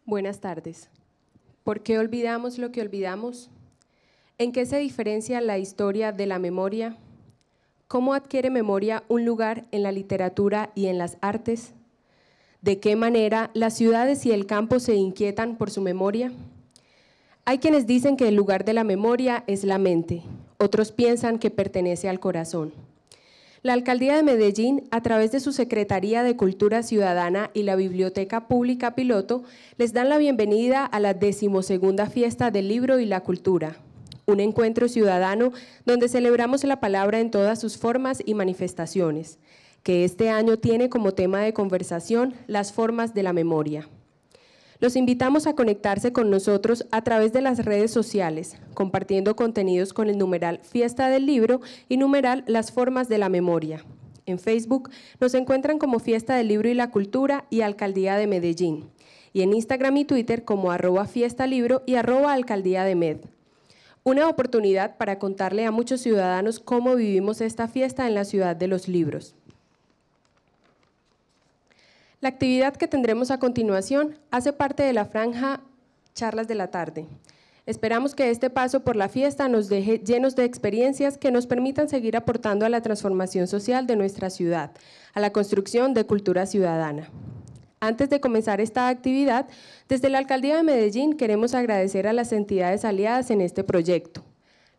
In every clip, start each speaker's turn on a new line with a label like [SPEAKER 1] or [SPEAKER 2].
[SPEAKER 1] Buenas tardes. ¿Por qué olvidamos lo que olvidamos? ¿En qué se diferencia la historia de la memoria? ¿Cómo adquiere memoria un lugar en la literatura y en las artes? ¿De qué manera las ciudades y el campo se inquietan por su memoria? Hay quienes dicen que el lugar de la memoria es la mente, otros piensan que pertenece al corazón. La Alcaldía de Medellín, a través de su Secretaría de Cultura Ciudadana y la Biblioteca Pública Piloto, les dan la bienvenida a la 12ª Fiesta del Libro y la Cultura, un encuentro ciudadano donde celebramos la palabra en todas sus formas y manifestaciones, que este año tiene como tema de conversación las formas de la memoria. Los invitamos a conectarse con nosotros a través de las redes sociales, compartiendo contenidos con el numeral Fiesta del Libro y numeral Las Formas de la Memoria. En Facebook nos encuentran como Fiesta del Libro y la Cultura y Alcaldía de Medellín, y en Instagram y Twitter como @fiestalibro y @alcaldía de Med. Una oportunidad para contarle a muchos ciudadanos cómo vivimos esta fiesta en la ciudad de los libros. La actividad que tendremos a continuación hace parte de la franja Charlas de la Tarde. Esperamos que este paso por la fiesta nos deje llenos de experiencias que nos permitan seguir aportando a la transformación social de nuestra ciudad, a la construcción de cultura ciudadana. Antes de comenzar esta actividad, desde la Alcaldía de Medellín queremos agradecer a las entidades aliadas en este proyecto.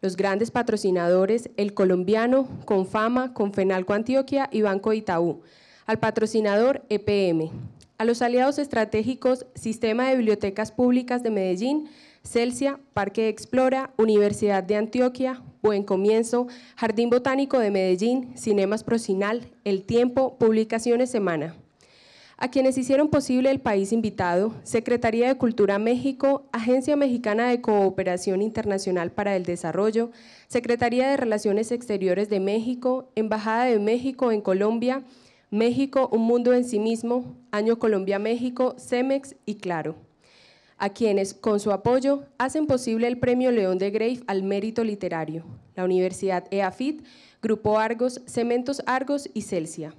[SPEAKER 1] Los grandes patrocinadores, El Colombiano, Confama, Confenalco Antioquia y Banco Itaú, al patrocinador EPM, a los aliados estratégicos Sistema de Bibliotecas Públicas de Medellín, Celsia, Parque Explora, Universidad de Antioquia, Buen Comienzo, Jardín Botánico de Medellín, Cinemas Procinal, El Tiempo, Publicaciones Semana. A quienes hicieron posible el país invitado, Secretaría de Cultura México, Agencia Mexicana de Cooperación Internacional para el Desarrollo, Secretaría de Relaciones Exteriores de México, Embajada de México en Colombia, México, Un Mundo en Sí Mismo, Año Colombia-México, Cemex y Claro, a quienes, con su apoyo, hacen posible el Premio León de Greiff al Mérito Literario, la Universidad EAFIT, Grupo Argos, Cementos Argos y Celsia,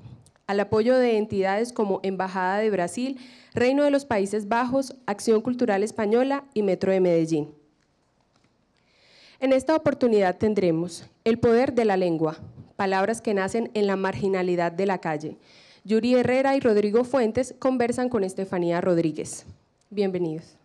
[SPEAKER 1] al apoyo de entidades como Embajada de Brasil, Reino de los Países Bajos, Acción Cultural Española y Metro de Medellín. En esta oportunidad tendremos El poder de la lengua, palabras que nacen en la marginalidad de la calle. Yuri Herrera y Rodrigo Fuentes conversan con Estefanía Rodríguez. Bienvenidos.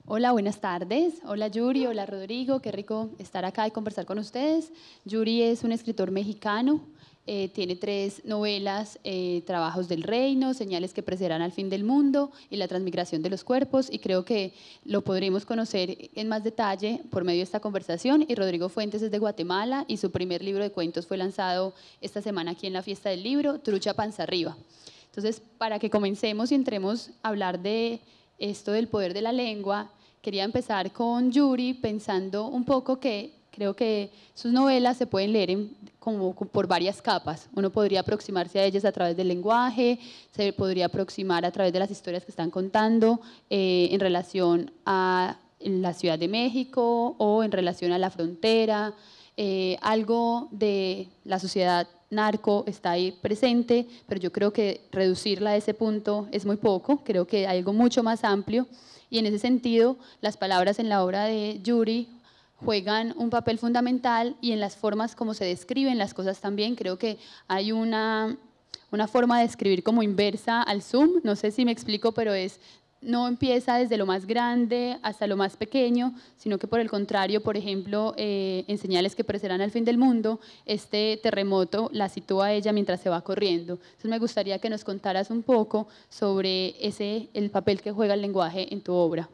[SPEAKER 2] Hola, buenas tardes. Hola Yuri, hola Rodrigo, qué rico estar acá y conversar con ustedes. Yuri es un escritor mexicano, tiene 3 novelas, Trabajos del Reino, Señales que precederán al fin del mundo y La transmigración de los cuerpos, y creo que lo podremos conocer en más detalle por medio de esta conversación. Y Rodrigo Fuentes es de Guatemala y su primer libro de cuentos fue lanzado esta semana aquí en la Fiesta del Libro, Trucha Panza Arriba. Entonces, para que comencemos y entremos a hablar de esto del poder de la lengua, quería empezar con Yuri pensando un poco que creo que sus novelas se pueden leer como por varias capas. Uno podría aproximarse a ellas a través del lenguaje, se podría aproximar a través de las historias que están contando en relación a la Ciudad de México o en relación a la frontera. Algo de la sociedad narco está ahí presente, pero yo creo que reducirla a ese punto es muy poco. Creo que hay algo mucho más amplio, y en ese sentido las palabras en la obra de Yuri juegan un papel fundamental, y en las formas como se describen las cosas también. Creo que hay una forma de escribir como inversa al zoom, no sé si me explico, pero no empieza desde lo más grande hasta lo más pequeño, sino que por el contrario, por ejemplo, en Señales que precederán al fin del mundo, este terremoto la sitúa a ella mientras se va corriendo. Entonces me gustaría que nos contaras un poco sobre el papel que juega el lenguaje en tu obra.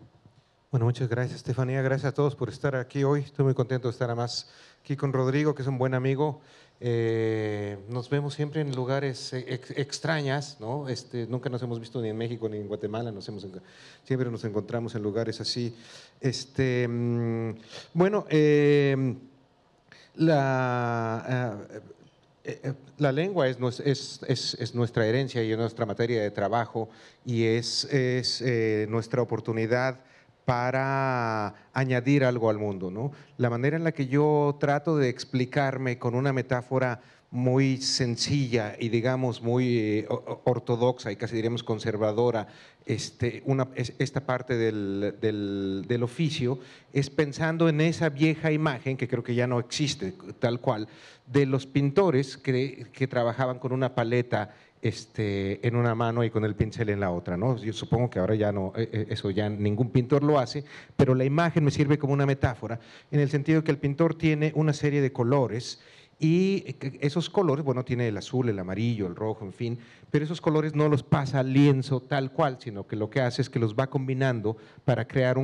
[SPEAKER 3] Bueno, muchas gracias, Estefanía. Gracias a todos por estar aquí hoy. Estoy muy contento de estar además aquí con Rodrigo, que es un buen amigo. Nos vemos siempre en lugares extrañas, ¿no? Nunca nos hemos visto ni en México ni en Guatemala, siempre nos encontramos en lugares así. Bueno, La lengua es nuestra herencia y es nuestra materia de trabajo y es nuestra oportunidad para añadir algo al mundo, ¿no? La manera en la que yo trato de explicarme con una metáfora muy sencilla y digamos muy ortodoxa y casi diríamos conservadora, esta parte del oficio, es pensando en esa vieja imagen que creo que ya no existe tal cual, de los pintores que trabajaban con una paleta en una mano y con el pincel en la otra, ¿no? Yo supongo que ahora ya no, eso ya ningún pintor lo hace, pero la imagen me sirve como una metáfora en el sentido de que el pintor tiene una serie de colores y esos colores, bueno, tiene el azul, el amarillo, el rojo, en fin, pero esos colores no los pasa al lienzo tal cual, sino que lo que hace es que los va combinando para crear,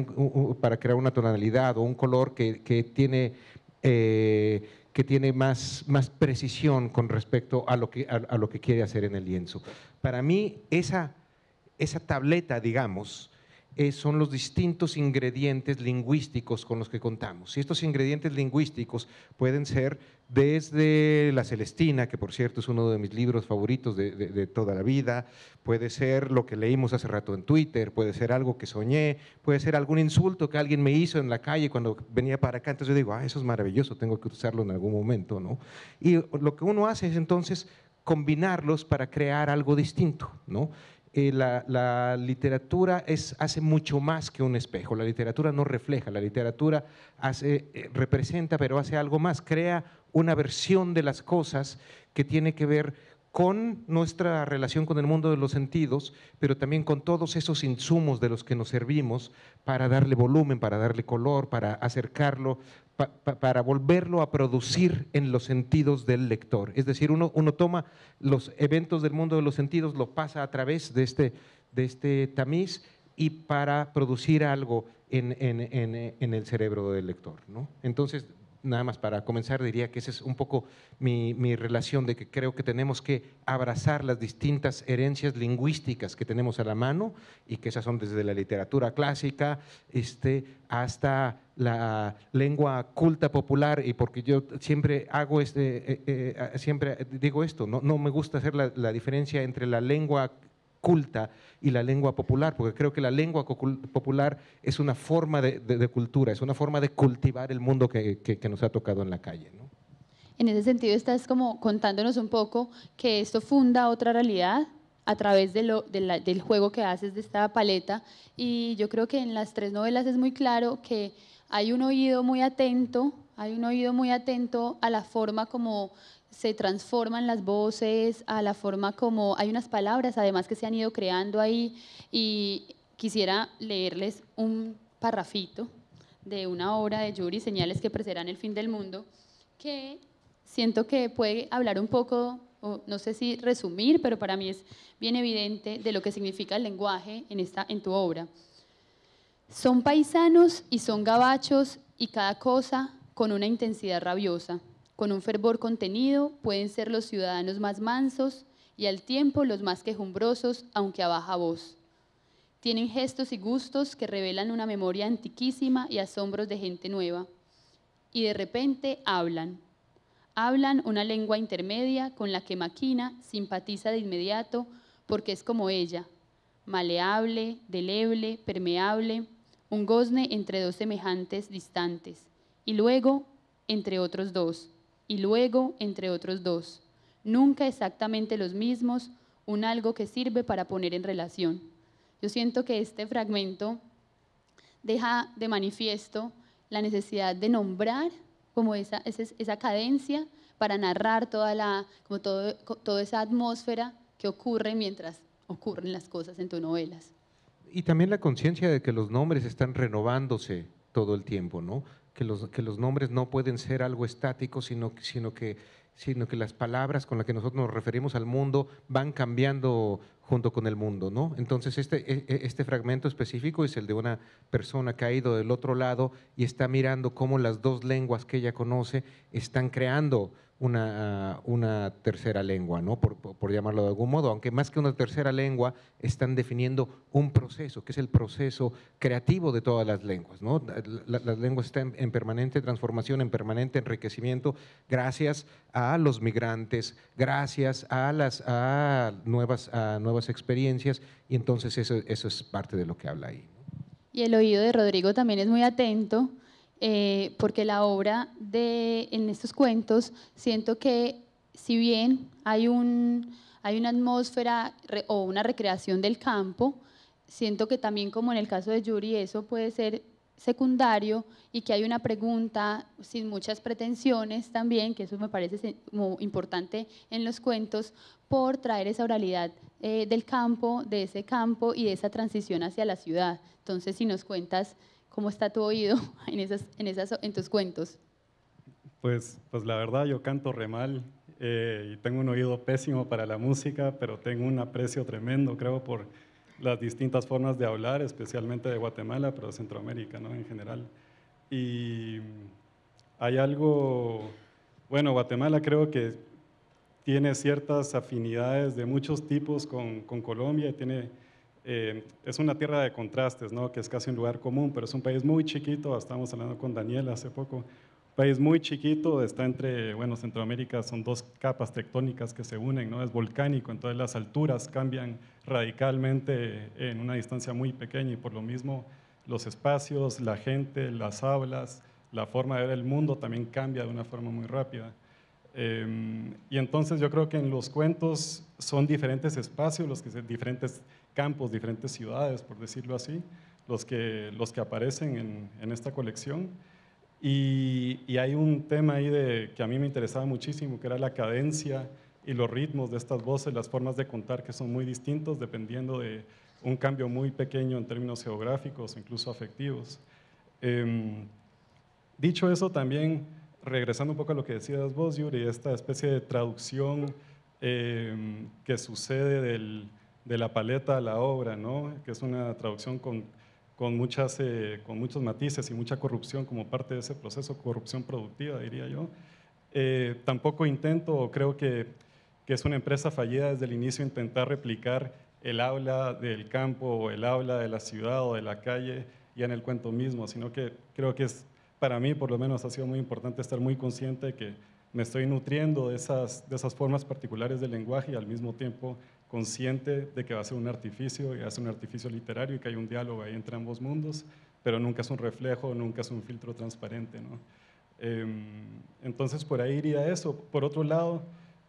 [SPEAKER 3] para crear una tonalidad o un color que tiene más precisión con respecto a lo que quiere hacer en el lienzo. Para mí, esa tableta, digamos, son los distintos ingredientes lingüísticos con los que contamos. Y estos ingredientes lingüísticos pueden ser desde La Celestina, que por cierto es uno de mis libros favoritos de toda la vida, puede ser lo que leímos hace rato en Twitter, puede ser algo que soñé, puede ser algún insulto que alguien me hizo en la calle cuando venía para acá, entonces yo digo, eso es maravilloso, tengo que usarlo en algún momento, ¿no? Y lo que uno hace es entonces combinarlos para crear algo distinto, ¿no? La literatura hace mucho más que un espejo, la literatura no refleja, la literatura representa, pero hace algo más, crea una versión de las cosas que tiene que ver con nuestra relación con el mundo de los sentidos, pero también con todos esos insumos de los que nos servimos para darle volumen, para darle color, para acercarlo, para volverlo a producir en los sentidos del lector. Es decir, uno toma los eventos del mundo de los sentidos, lo pasa a través de este tamiz y para producir algo en el cerebro del lector, ¿no? Entonces, nada más para comenzar, diría que esa es un poco mi relación de que creo que tenemos que abrazar las distintas herencias lingüísticas que tenemos a la mano y que esas son desde la literatura clásica hasta la lengua culta popular, y porque yo siempre hago siempre digo esto, no me gusta hacer la diferencia entre la lengua culta y la lengua popular, porque creo que la lengua popular es una forma de cultura, es una forma de cultivar el mundo que nos ha tocado en la calle, ¿no?
[SPEAKER 2] En ese sentido, estás como contándonos un poco que esto funda otra realidad a través del juego que haces de esta paleta, y yo creo que en las tres novelas es muy claro que hay un oído muy atento a la forma como se transforman las voces, a la forma como hay unas palabras además que se han ido creando ahí, y quisiera leerles un parrafito de una obra de Yuri, Señales que precederán el fin del mundo, que siento que puede hablar un poco, o no sé si resumir, pero para mí es bien evidente de lo que significa el lenguaje en tu obra. Son paisanos y son gabachos y cada cosa con una intensidad rabiosa. Con un fervor contenido pueden ser los ciudadanos más mansos y al tiempo los más quejumbrosos, aunque a baja voz. Tienen gestos y gustos que revelan una memoria antiquísima y asombros de gente nueva. Y de repente hablan. Hablan una lengua intermedia con la que Maquina simpatiza de inmediato porque es como ella, maleable, deleble, permeable, un gozne entre dos semejantes distantes, y luego entre otros dos, y luego entre otros dos, nunca exactamente los mismos, un algo que sirve para poner en relación. Yo siento que este fragmento deja de manifiesto la necesidad de nombrar como esa cadencia para narrar toda esa atmósfera que ocurre mientras ocurren las cosas en tus novelas.
[SPEAKER 3] Y también la conciencia de que los nombres están renovándose todo el tiempo, ¿no? Que los nombres no pueden ser algo estático, sino que las palabras con las que nosotros nos referimos al mundo van cambiando junto con el mundo, ¿no? Entonces este fragmento específico es el de una persona que ha ido del otro lado y está mirando cómo las dos lenguas que ella conoce están creando una tercera lengua, ¿no? Por llamarlo de algún modo, aunque más que una tercera lengua están definiendo un proceso, que es el proceso creativo de todas las lenguas, ¿no? Las lenguas están en permanente transformación, en permanente enriquecimiento, gracias a los migrantes, gracias a nuevas experiencias, y entonces eso es parte de lo que habla ahí, ¿no?
[SPEAKER 2] Y el oído de Rodrigo también es muy atento, porque la obra en estos cuentos, siento que si bien hay una atmósfera o una recreación del campo, siento que también, como en el caso de Yuri, eso puede ser secundario, y que hay una pregunta sin muchas pretensiones también, que eso me parece como importante en los cuentos, por traer esa oralidad del campo, de ese campo y de esa transición hacia la ciudad. Entonces, si nos cuentas cómo está tu oído en tus cuentos.
[SPEAKER 4] Pues la verdad, yo canto re mal, y tengo un oído pésimo para la música, pero tengo un aprecio tremendo, creo, por las distintas formas de hablar, especialmente de Guatemala, pero de Centroamérica, ¿no? En general. Y hay algo, bueno, Guatemala creo que tiene ciertas afinidades de muchos tipos con Colombia, es una tierra de contrastes, ¿no? Que es casi un lugar común, pero es un país muy chiquito. Estábamos hablando con Daniel hace poco, país muy chiquito, está entre, bueno, Centroamérica son dos capas tectónicas que se unen, ¿no? Es volcánico, entonces las alturas cambian radicalmente en una distancia muy pequeña, y por lo mismo los espacios, la gente, las hablas, la forma de ver el mundo también cambia de una forma muy rápida. Y entonces yo creo que en los cuentos son diferentes espacios, diferentes campos, diferentes ciudades, por decirlo así, los que aparecen en esta colección. Y hay un tema ahí que a mí me interesaba muchísimo, que era la cadencia y los ritmos de estas voces, las formas de contar, que son muy distintos dependiendo de un cambio muy pequeño en términos geográficos o incluso afectivos. Dicho eso, también regresando un poco a lo que decías vos, Yuri, esta especie de traducción que sucede de la paleta a la obra, ¿no? Que es una traducción con muchos matices y mucha corrupción como parte de ese proceso, corrupción productiva, diría yo. Tampoco intento, o creo que es una empresa fallida desde el inicio, intentar replicar el habla del campo o el habla de la ciudad o de la calle ya en el cuento mismo, sino que creo que para mí por lo menos ha sido muy importante estar muy consciente de que me estoy nutriendo de esas formas particulares del lenguaje, y al mismo tiempo consciente de que va a ser un artificio, y va a ser un artificio literario, y que hay un diálogo ahí entre ambos mundos, pero nunca es un reflejo, nunca es un filtro transparente, ¿no? Entonces por ahí iría eso. Por otro lado,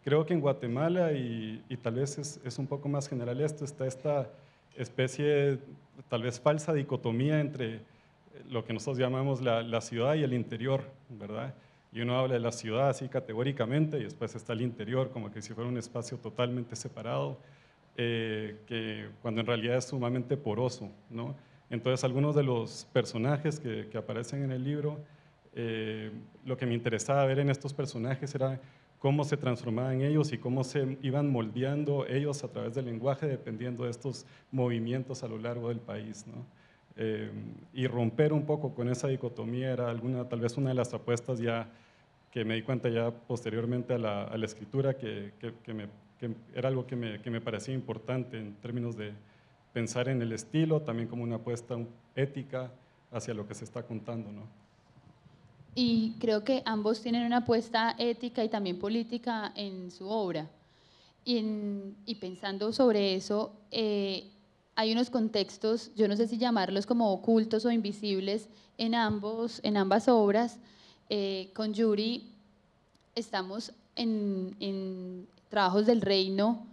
[SPEAKER 4] creo que en Guatemala, y tal vez es un poco más general esto, está esta especie, tal vez falsa dicotomía entre lo que nosotros llamamos la ciudad y el interior, ¿verdad? Y uno habla de la ciudad así categóricamente, y después está el interior como que si fuera un espacio totalmente separado, que cuando en realidad es sumamente poroso, ¿no? Entonces algunos de los personajes que aparecen en el libro, lo que me interesaba ver en estos personajes era cómo se transformaban ellos y cómo se iban moldeando ellos a través del lenguaje dependiendo de estos movimientos a lo largo del país, ¿no? Y romper un poco con esa dicotomía era tal vez una de las apuestas ya que me di cuenta ya posteriormente a la escritura, que era algo que me parecía importante en términos de pensar en el estilo, también como una apuesta ética hacia lo que se está contando, ¿no?
[SPEAKER 2] Y creo que ambos tienen una apuesta ética y también política en su obra. Y pensando sobre eso, hay unos contextos, yo no sé si llamarlos como ocultos o invisibles, en ambas obras. Con Yuri estamos en trabajos del reino,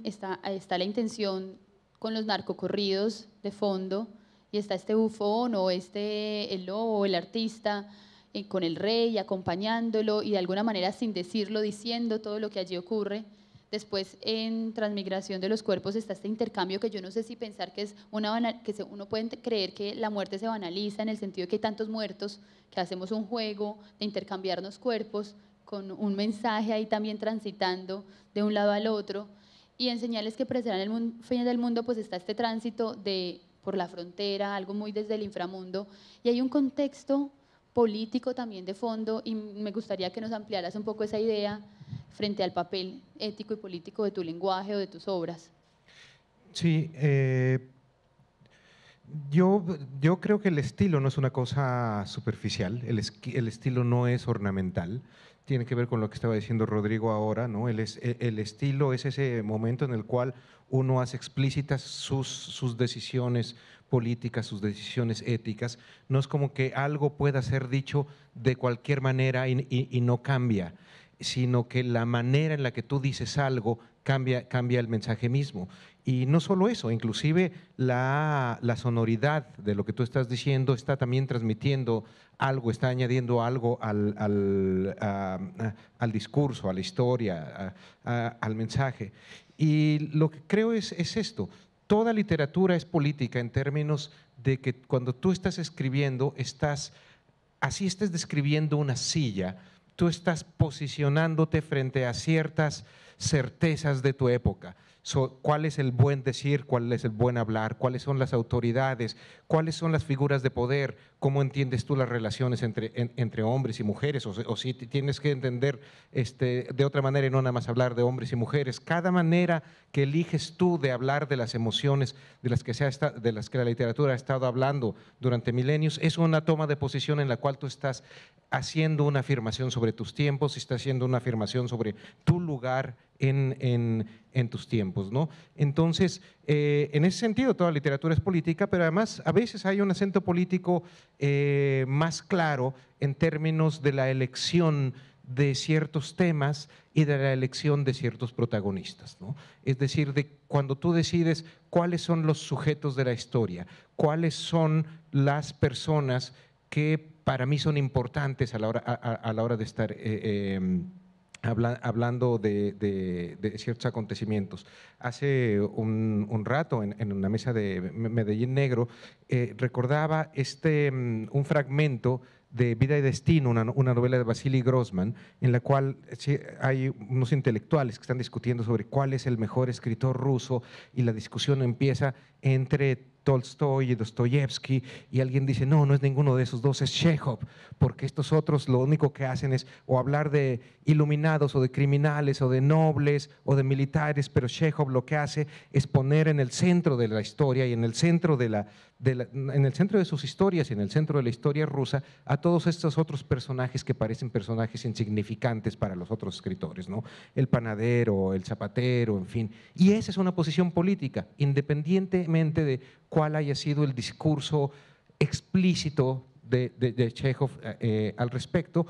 [SPEAKER 2] está la intención con los narcocorridos de fondo, y está este bufón o el lobo, el artista, con el rey acompañándolo, y de alguna manera sin decirlo, diciendo todo lo que allí ocurre. Después, en Transmigración de los Cuerpos, está este intercambio que yo no sé si pensar que uno puede creer que la muerte se banaliza, en el sentido de que hay tantos muertos que hacemos un juego de intercambiarnos cuerpos, con un mensaje ahí también transitando de un lado al otro. Y en Señales que precedan el fin del mundo, pues está este tránsito por la frontera, algo muy desde el inframundo, y hay un contexto político también de fondo, y me gustaría que nos ampliaras un poco esa idea frente al papel ético y político de tu lenguaje o de tus obras.
[SPEAKER 3] Sí, yo creo que el estilo no es una cosa superficial, el estilo no es ornamental, tiene que ver con lo que estaba diciendo Rodrigo ahora, ¿no? El estilo es ese momento en el cual uno hace explícitas sus decisiones políticas, sus decisiones éticas. No es como que algo pueda ser dicho de cualquier manera y no cambia, sino que la manera en la que tú dices algo cambia el mensaje mismo. Y no solo eso, inclusive la sonoridad de lo que tú estás diciendo está también transmitiendo algo, está añadiendo algo al discurso, a la historia, al mensaje. Y lo que creo es esto, toda literatura es política en términos de que cuando tú estás escribiendo, así estés describiendo una silla, tú estás posicionándote frente a ciertas certezas de tu época. ¿Cuál es el buen decir? ¿Cuál es el buen hablar? ¿Cuáles son las autoridades? ¿Cuáles son las figuras de poder? ¿Cómo entiendes tú las relaciones entre hombres y mujeres? O si tienes que entender de otra manera y no nada más hablar de hombres y mujeres. Cada manera que eliges tú de hablar de las emociones de las que la literatura ha estado hablando durante milenios es una toma de posición en la cual tú estás haciendo una afirmación sobre tus tiempos y estás haciendo una afirmación sobre tu lugar en tus tiempos, ¿no? Entonces, en ese sentido, toda literatura es política, pero además a veces hay un acento político más claro en términos de la elección de ciertos temas y de la elección de ciertos protagonistas, ¿no? Es decir, de cuando tú decides cuáles son los sujetos de la historia, cuáles son las personas que para mí son importantes a la hora de estar hablando de ciertos acontecimientos. Hace un rato en una mesa de Medellín Negro recordaba un fragmento de Vida y Destino, una novela de Vasily Grossman, en la cual hay unos intelectuales que están discutiendo sobre cuál es el mejor escritor ruso y la discusión empieza entre Tolstoy y Dostoyevsky y alguien dice, no, no es ninguno de esos dos, es Chekhov, porque estos otros lo único que hacen es o hablar de iluminados o de criminales o de nobles o de militares, pero Chekhov lo que hace es poner en el centro de la historia y en el centro en el centro de sus historias y en el centro de la historia rusa a todos estos otros personajes que parecen personajes insignificantes para los otros escritores, ¿no? El panadero, el zapatero, en fin. Y esa es una posición política, independientemente de cuál haya sido el discurso explícito de Chekhov al respecto.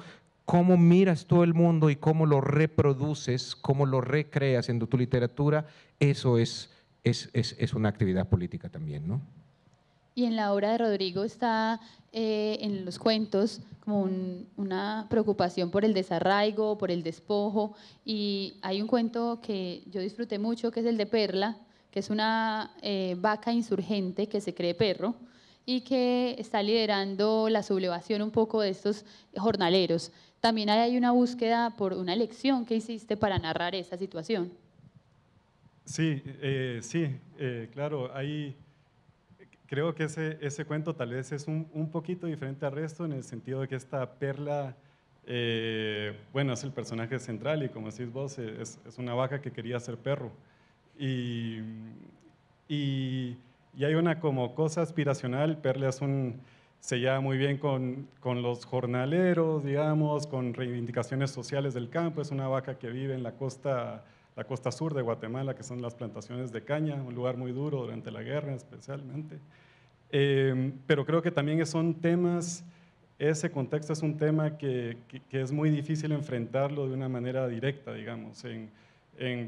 [SPEAKER 3] Cómo miras todo el mundo y cómo lo reproduces, cómo lo recreas en tu literatura, eso es una actividad política también, ¿no?
[SPEAKER 2] Y en la obra de Rodrigo está en los cuentos como una preocupación por el desarraigo, por el despojo, y hay un cuento que yo disfruté mucho que es el de Perla, que es una vaca insurgente que se cree perro y que está liderando la sublevación un poco de estos jornaleros. También hay una búsqueda por una elección que hiciste para narrar esa situación.
[SPEAKER 4] Sí, claro, creo que ese cuento tal vez es un poquito diferente al resto en el sentido de que esta Perla, bueno, es el personaje central y como decís vos, es una vaca que quería ser perro. Y hay una como cosa aspiracional, Perla se lleva muy bien con los jornaleros, digamos, con reivindicaciones sociales del campo, es una vaca que vive en la costa sur de Guatemala, que son las plantaciones de caña, un lugar muy duro durante la guerra especialmente. Pero creo que también son temas, ese contexto es un tema que es muy difícil enfrentarlo de una manera directa, digamos,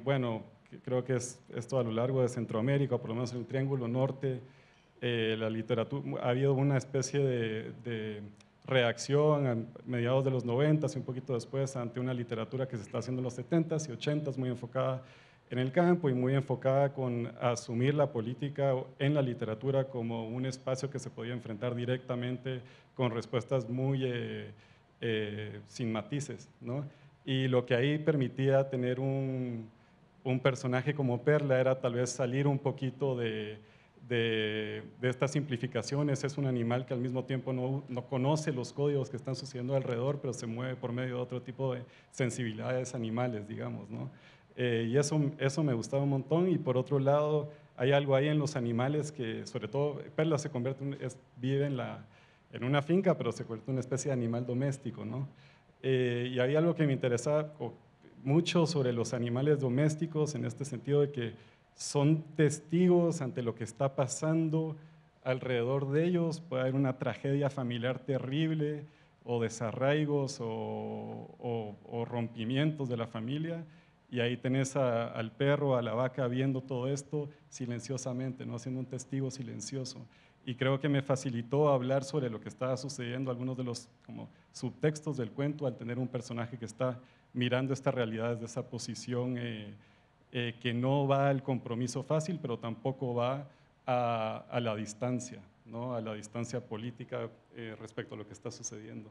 [SPEAKER 4] bueno, creo que es esto a lo largo de Centroamérica, por lo menos en el Triángulo Norte, la literatura, ha habido una especie de reacción a mediados de los 90s y un poquito después ante una literatura que se está haciendo en los 70s y 80s, muy enfocada en el campo y muy enfocada con asumir la política en la literatura como un espacio que se podía enfrentar directamente con respuestas muy sin matices, ¿no? Y lo que ahí permitía tener un personaje como Perla era tal vez salir un poquito de estas simplificaciones. Es un animal que al mismo tiempo no conoce los códigos que están sucediendo alrededor, pero se mueve por medio de otro tipo de sensibilidades animales, digamos, ¿no? Y eso me gustaba un montón. Y por otro lado, hay algo ahí en los animales que, sobre todo, Perla se convierte, vive en una finca, pero se convierte en una especie de animal doméstico, ¿no? Y hay algo que me interesa mucho sobre los animales domésticos, en este sentido de que son testigos ante lo que está pasando alrededor de ellos. Puede haber una tragedia familiar terrible, o desarraigos, o rompimientos de la familia, y ahí tenés al perro, a la vaca viendo todo esto silenciosamente, ¿no? Siendo un testigo silencioso. Y creo que me facilitó hablar sobre lo que estaba sucediendo, algunos de los como subtextos del cuento, al tener un personaje que está mirando esta realidad desde esa posición que no va al compromiso fácil, pero tampoco va a la distancia, ¿no? A la distancia política respecto a lo que está sucediendo.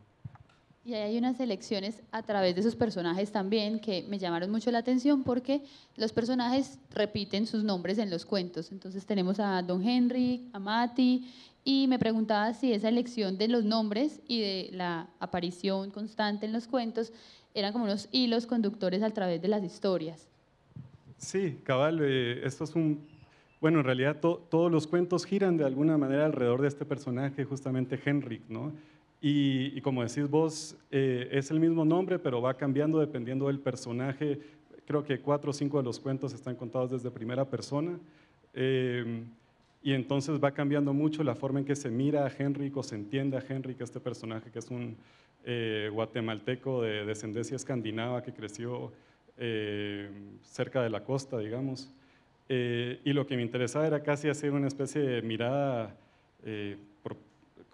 [SPEAKER 2] Y ahí hay unas elecciones a través de esos personajes también que me llamaron mucho la atención, porque los personajes repiten sus nombres en los cuentos. Entonces tenemos a Don Henry, a Mati, y me preguntaba si esa elección de los nombres y de la aparición constante en los cuentos eran como unos hilos conductores a través de las historias.
[SPEAKER 4] Sí, cabal, esto es bueno, en realidad todos los cuentos giran de alguna manera alrededor de este personaje, justamente Henrik, ¿no? Y como decís vos, es el mismo nombre, pero va cambiando dependiendo del personaje. Creo que 4 o 5 de los cuentos están contados desde primera persona. Y entonces va cambiando mucho la forma en que se mira a Henrik o se entiende a Henrik, este personaje que es un guatemalteco de descendencia escandinava que creció cerca de la costa, digamos. Y lo que me interesaba era casi hacer una especie de mirada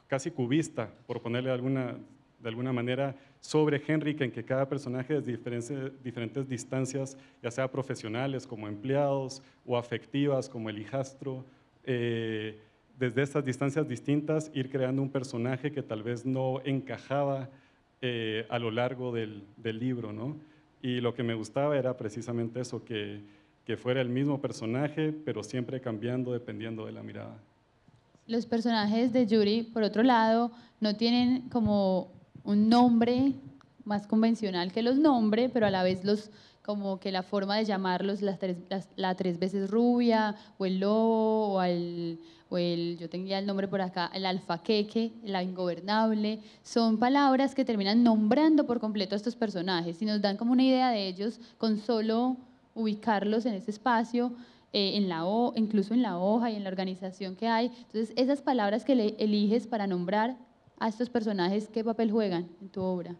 [SPEAKER 4] casi cubista, por ponerle de alguna manera, sobre Henrik, en que cada personaje desde diferentes distancias, ya sea profesionales como empleados o afectivas como el hijastro, desde estas distancias distintas ir creando un personaje que tal vez no encajaba a lo largo del libro, ¿no? Y lo que me gustaba era precisamente eso, que fuera el mismo personaje, pero siempre cambiando dependiendo de la mirada.
[SPEAKER 2] Los personajes de Yuri, por otro lado, no tienen como un nombre más convencional que los nombres, pero a la vez como que la forma de llamarlos, la 3 veces rubia, o el lobo, o el, yo tenía el nombre por acá, el alfaqueque, la ingobernable, son palabras que terminan nombrando por completo a estos personajes y nos dan como una idea de ellos con solo ubicarlos en ese espacio, incluso en la hoja y en la organización que hay. Entonces, esas palabras que eliges para nombrar a estos personajes, ¿qué papel juegan en tu obra?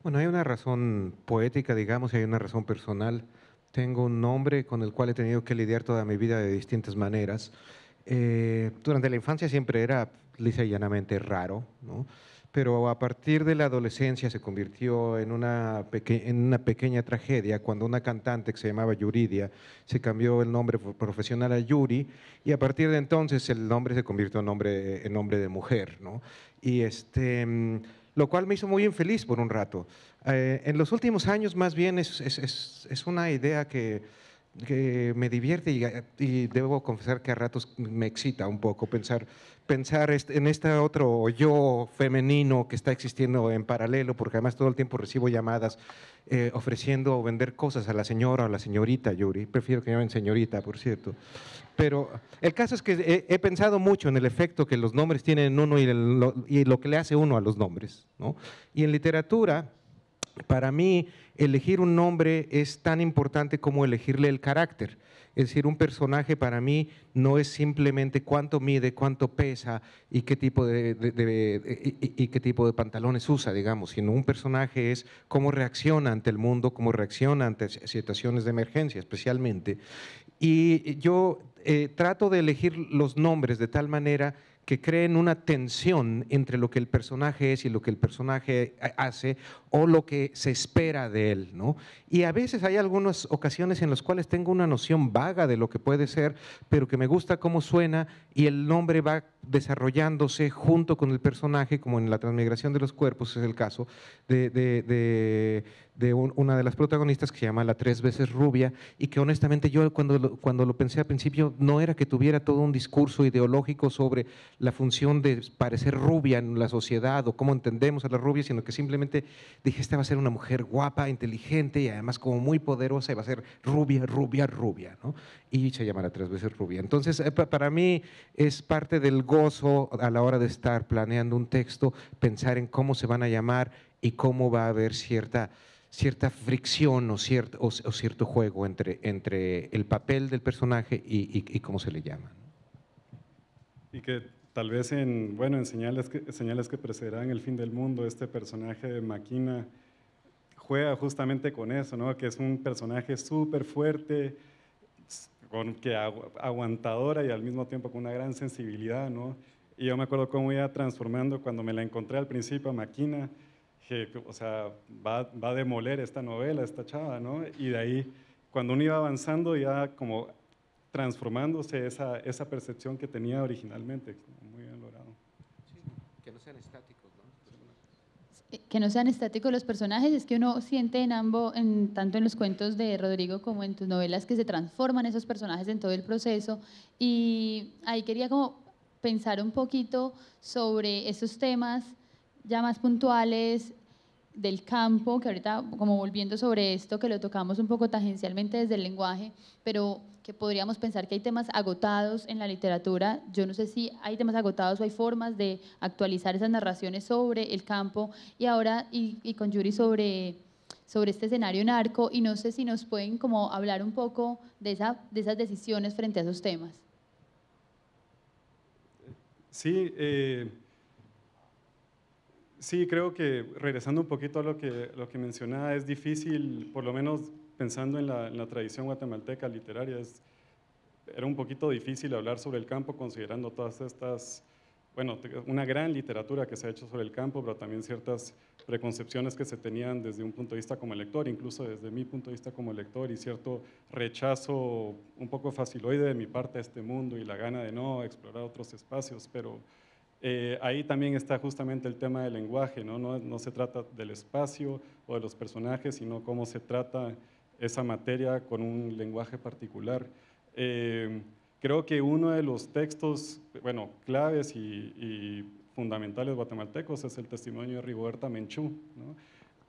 [SPEAKER 3] Bueno, hay una razón poética, digamos, y hay una razón personal. Tengo un nombre con el cual he tenido que lidiar toda mi vida de distintas maneras. Durante la infancia siempre era lisa y llanamente raro, ¿no? Pero a partir de la adolescencia se convirtió en una pequeña tragedia cuando una cantante que se llamaba Yuridia se cambió el nombre profesional a Yuri, y a partir de entonces el nombre se convirtió en nombre de mujer, ¿no? Y lo cual me hizo muy infeliz por un rato. En los últimos años más bien es una idea que me divierte y debo confesar que a ratos me excita un poco pensar en este otro yo femenino que está existiendo en paralelo, porque además todo el tiempo recibo llamadas ofreciendo vender cosas a la señora o a la señorita Yuri. Prefiero que me llamen señorita, por cierto. Pero el caso es que he pensado mucho en el efecto que los nombres tienen en uno y lo que le hace uno a los nombres, ¿no? Y en literatura, para mí, elegir un nombre es tan importante como elegirle el carácter. Es decir, un personaje para mí no es simplemente cuánto mide, cuánto pesa y qué tipo de pantalones usa, digamos, sino un personaje es cómo reacciona ante el mundo, cómo reacciona ante situaciones de emergencia especialmente. Y yo trato de elegir los nombres de tal manera que creen una tensión entre lo que el personaje es y lo que el personaje hace o lo que se espera de él, ¿no? Y a veces hay algunas ocasiones en las cuales tengo una noción vaga de lo que puede ser, pero que me gusta cómo suena y el nombre va desarrollándose junto con el personaje, como en la transmigración de los cuerpos es el caso, una de las protagonistas que se llama La Tres Veces Rubia, y que honestamente yo cuando lo pensé al principio no era que tuviera todo un discurso ideológico sobre la función de parecer rubia en la sociedad o cómo entendemos a la rubia, sino que simplemente dije, esta va a ser una mujer guapa, inteligente y además como muy poderosa y va a ser rubia, rubia, rubia, ¿no? Y se llamará Tres Veces Rubia. Entonces, para mí es parte del gozo a la hora de estar planeando un texto, pensar en cómo se van a llamar y cómo va a haber cierta fricción o cierto juego entre el papel del personaje y cómo se le llama.
[SPEAKER 4] Y que tal vez en señales que precederán el fin del mundo, este personaje de Máquina juega justamente con eso, ¿no? Que es un personaje súper fuerte, aguantadora y al mismo tiempo con una gran sensibilidad, ¿no? Y yo me acuerdo cómo iba transformando cuando me la encontré al principio a Máquina, que, o sea, va a demoler esta novela, esta chava, ¿no? Y de ahí, cuando uno iba avanzando, ya como transformándose esa percepción que tenía originalmente, muy bien logrado.
[SPEAKER 3] Sí, que no sean estáticos, ¿no?
[SPEAKER 2] Que no sean estáticos los personajes, es que uno siente tanto en los cuentos de Rodrigo como en tus novelas, que se transforman esos personajes en todo el proceso. Y ahí quería como pensar un poquito sobre esos temas ya más puntuales del campo, que ahorita como volviendo sobre esto, que lo tocamos un poco tangencialmente desde el lenguaje, pero que podríamos pensar que hay temas agotados en la literatura. Yo no sé si hay temas agotados o hay formas de actualizar esas narraciones sobre el campo, y ahora y con Yuri sobre este escenario narco, y no sé si nos pueden como hablar un poco de esas decisiones frente a esos temas.
[SPEAKER 4] Sí, sí, creo que regresando un poquito a lo que mencionaba, es difícil, por lo menos pensando en la tradición guatemalteca literaria, era un poquito difícil hablar sobre el campo considerando todas estas, bueno, una gran literatura que se ha hecho sobre el campo, pero también ciertas preconcepciones que se tenían desde un punto de vista como lector, incluso desde mi punto de vista como lector, y cierto rechazo un poco faciloide de mi parte a este mundo y la gana de no explorar otros espacios, pero ahí también está justamente el tema del lenguaje, ¿no? No se trata del espacio o de los personajes, sino cómo se trata esa materia con un lenguaje particular. Creo que uno de los textos, bueno, claves y fundamentales guatemaltecos es el testimonio de Rigoberta Menchú, ¿no?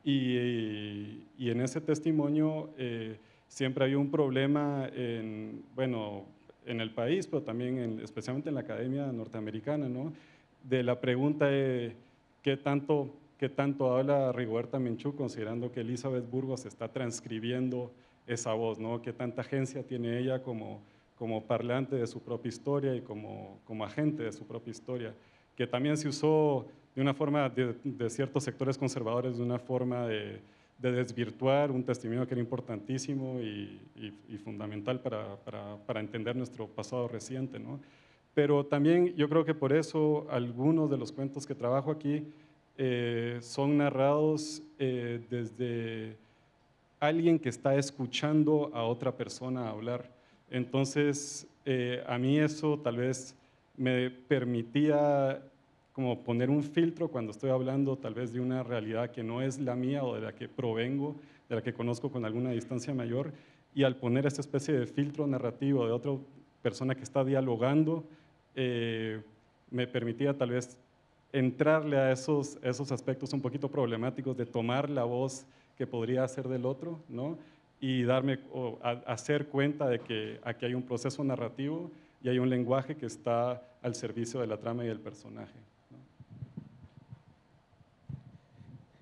[SPEAKER 4] Y en ese testimonio siempre hay un problema en el país, pero también especialmente en la academia norteamericana, ¿no? De la pregunta de qué tanto habla Rigoberta Menchú, considerando que Elizabeth Burgos está transcribiendo esa voz, ¿no? Qué tanta agencia tiene ella como parlante de su propia historia y como agente de su propia historia, que también se usó de una forma de ciertos sectores conservadores, de una forma de desvirtuar un testimonio que era importantísimo y fundamental para entender nuestro pasado reciente, ¿no? Pero también yo creo que por eso algunos de los cuentos que trabajo aquí son narrados desde alguien que está escuchando a otra persona hablar. Entonces, a mí eso tal vez me permitía como poner un filtro cuando estoy hablando tal vez de una realidad que no es la mía o de la que provengo, de la que conozco con alguna distancia mayor, y al poner esta especie de filtro narrativo de otra persona que está dialogando, me permitía tal vez entrarle a esos aspectos un poquito problemáticos de tomar la voz que podría ser del otro, ¿no? Y hacer cuenta de que aquí hay un proceso narrativo y hay un lenguaje que está al servicio de la trama y del personaje,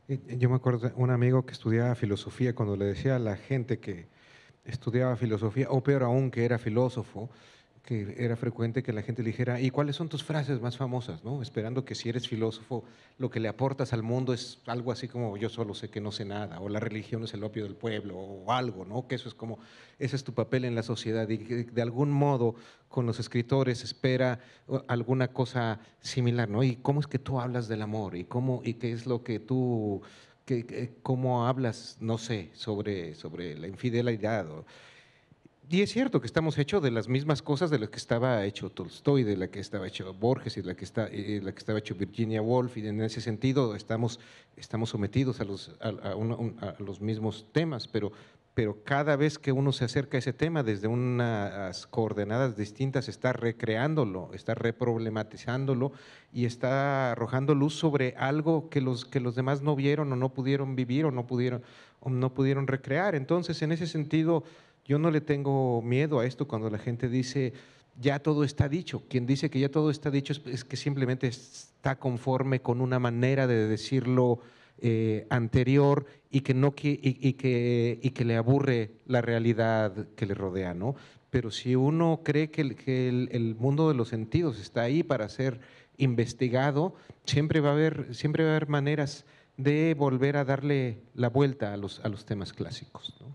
[SPEAKER 3] ¿no? Yo me acuerdo de un amigo que estudiaba filosofía, cuando le decía a la gente que estudiaba filosofía, o peor aún, que era filósofo, que era frecuente que la gente le dijera, ¿y cuáles son tus frases más famosas? ¿No? Esperando que si eres filósofo, lo que le aportas al mundo es algo así como yo solo sé que no sé nada, o la religión es el opio del pueblo, o algo, ¿no? Que eso es como, ese es tu papel en la sociedad, y que de algún modo con los escritores espera alguna cosa similar, ¿no? ¿Y cómo es que tú hablas del amor? ¿Y qué es lo que tú, cómo hablas, no sé, sobre la infidelidad? Y es cierto que estamos hechos de las mismas cosas de las que estaba hecho Tolstoy, de la que estaba hecho Borges y la que estaba hecho Virginia Woolf, y en ese sentido estamos sometidos a los mismos temas, pero cada vez que uno se acerca a ese tema desde unas coordenadas distintas, está recreándolo, está reproblematizándolo y está arrojando luz sobre algo que los demás no vieron o no pudieron vivir o no pudieron recrear. Entonces, en ese sentido, yo no le tengo miedo a esto cuando la gente dice, ya todo está dicho. Quien dice que ya todo está dicho es que simplemente está conforme con una manera de decirlo anterior y que le aburre la realidad que le rodea, ¿no? Pero si uno cree que el mundo de los sentidos está ahí para ser investigado, siempre va a haber maneras de volver a darle la vuelta a los temas clásicos, ¿no?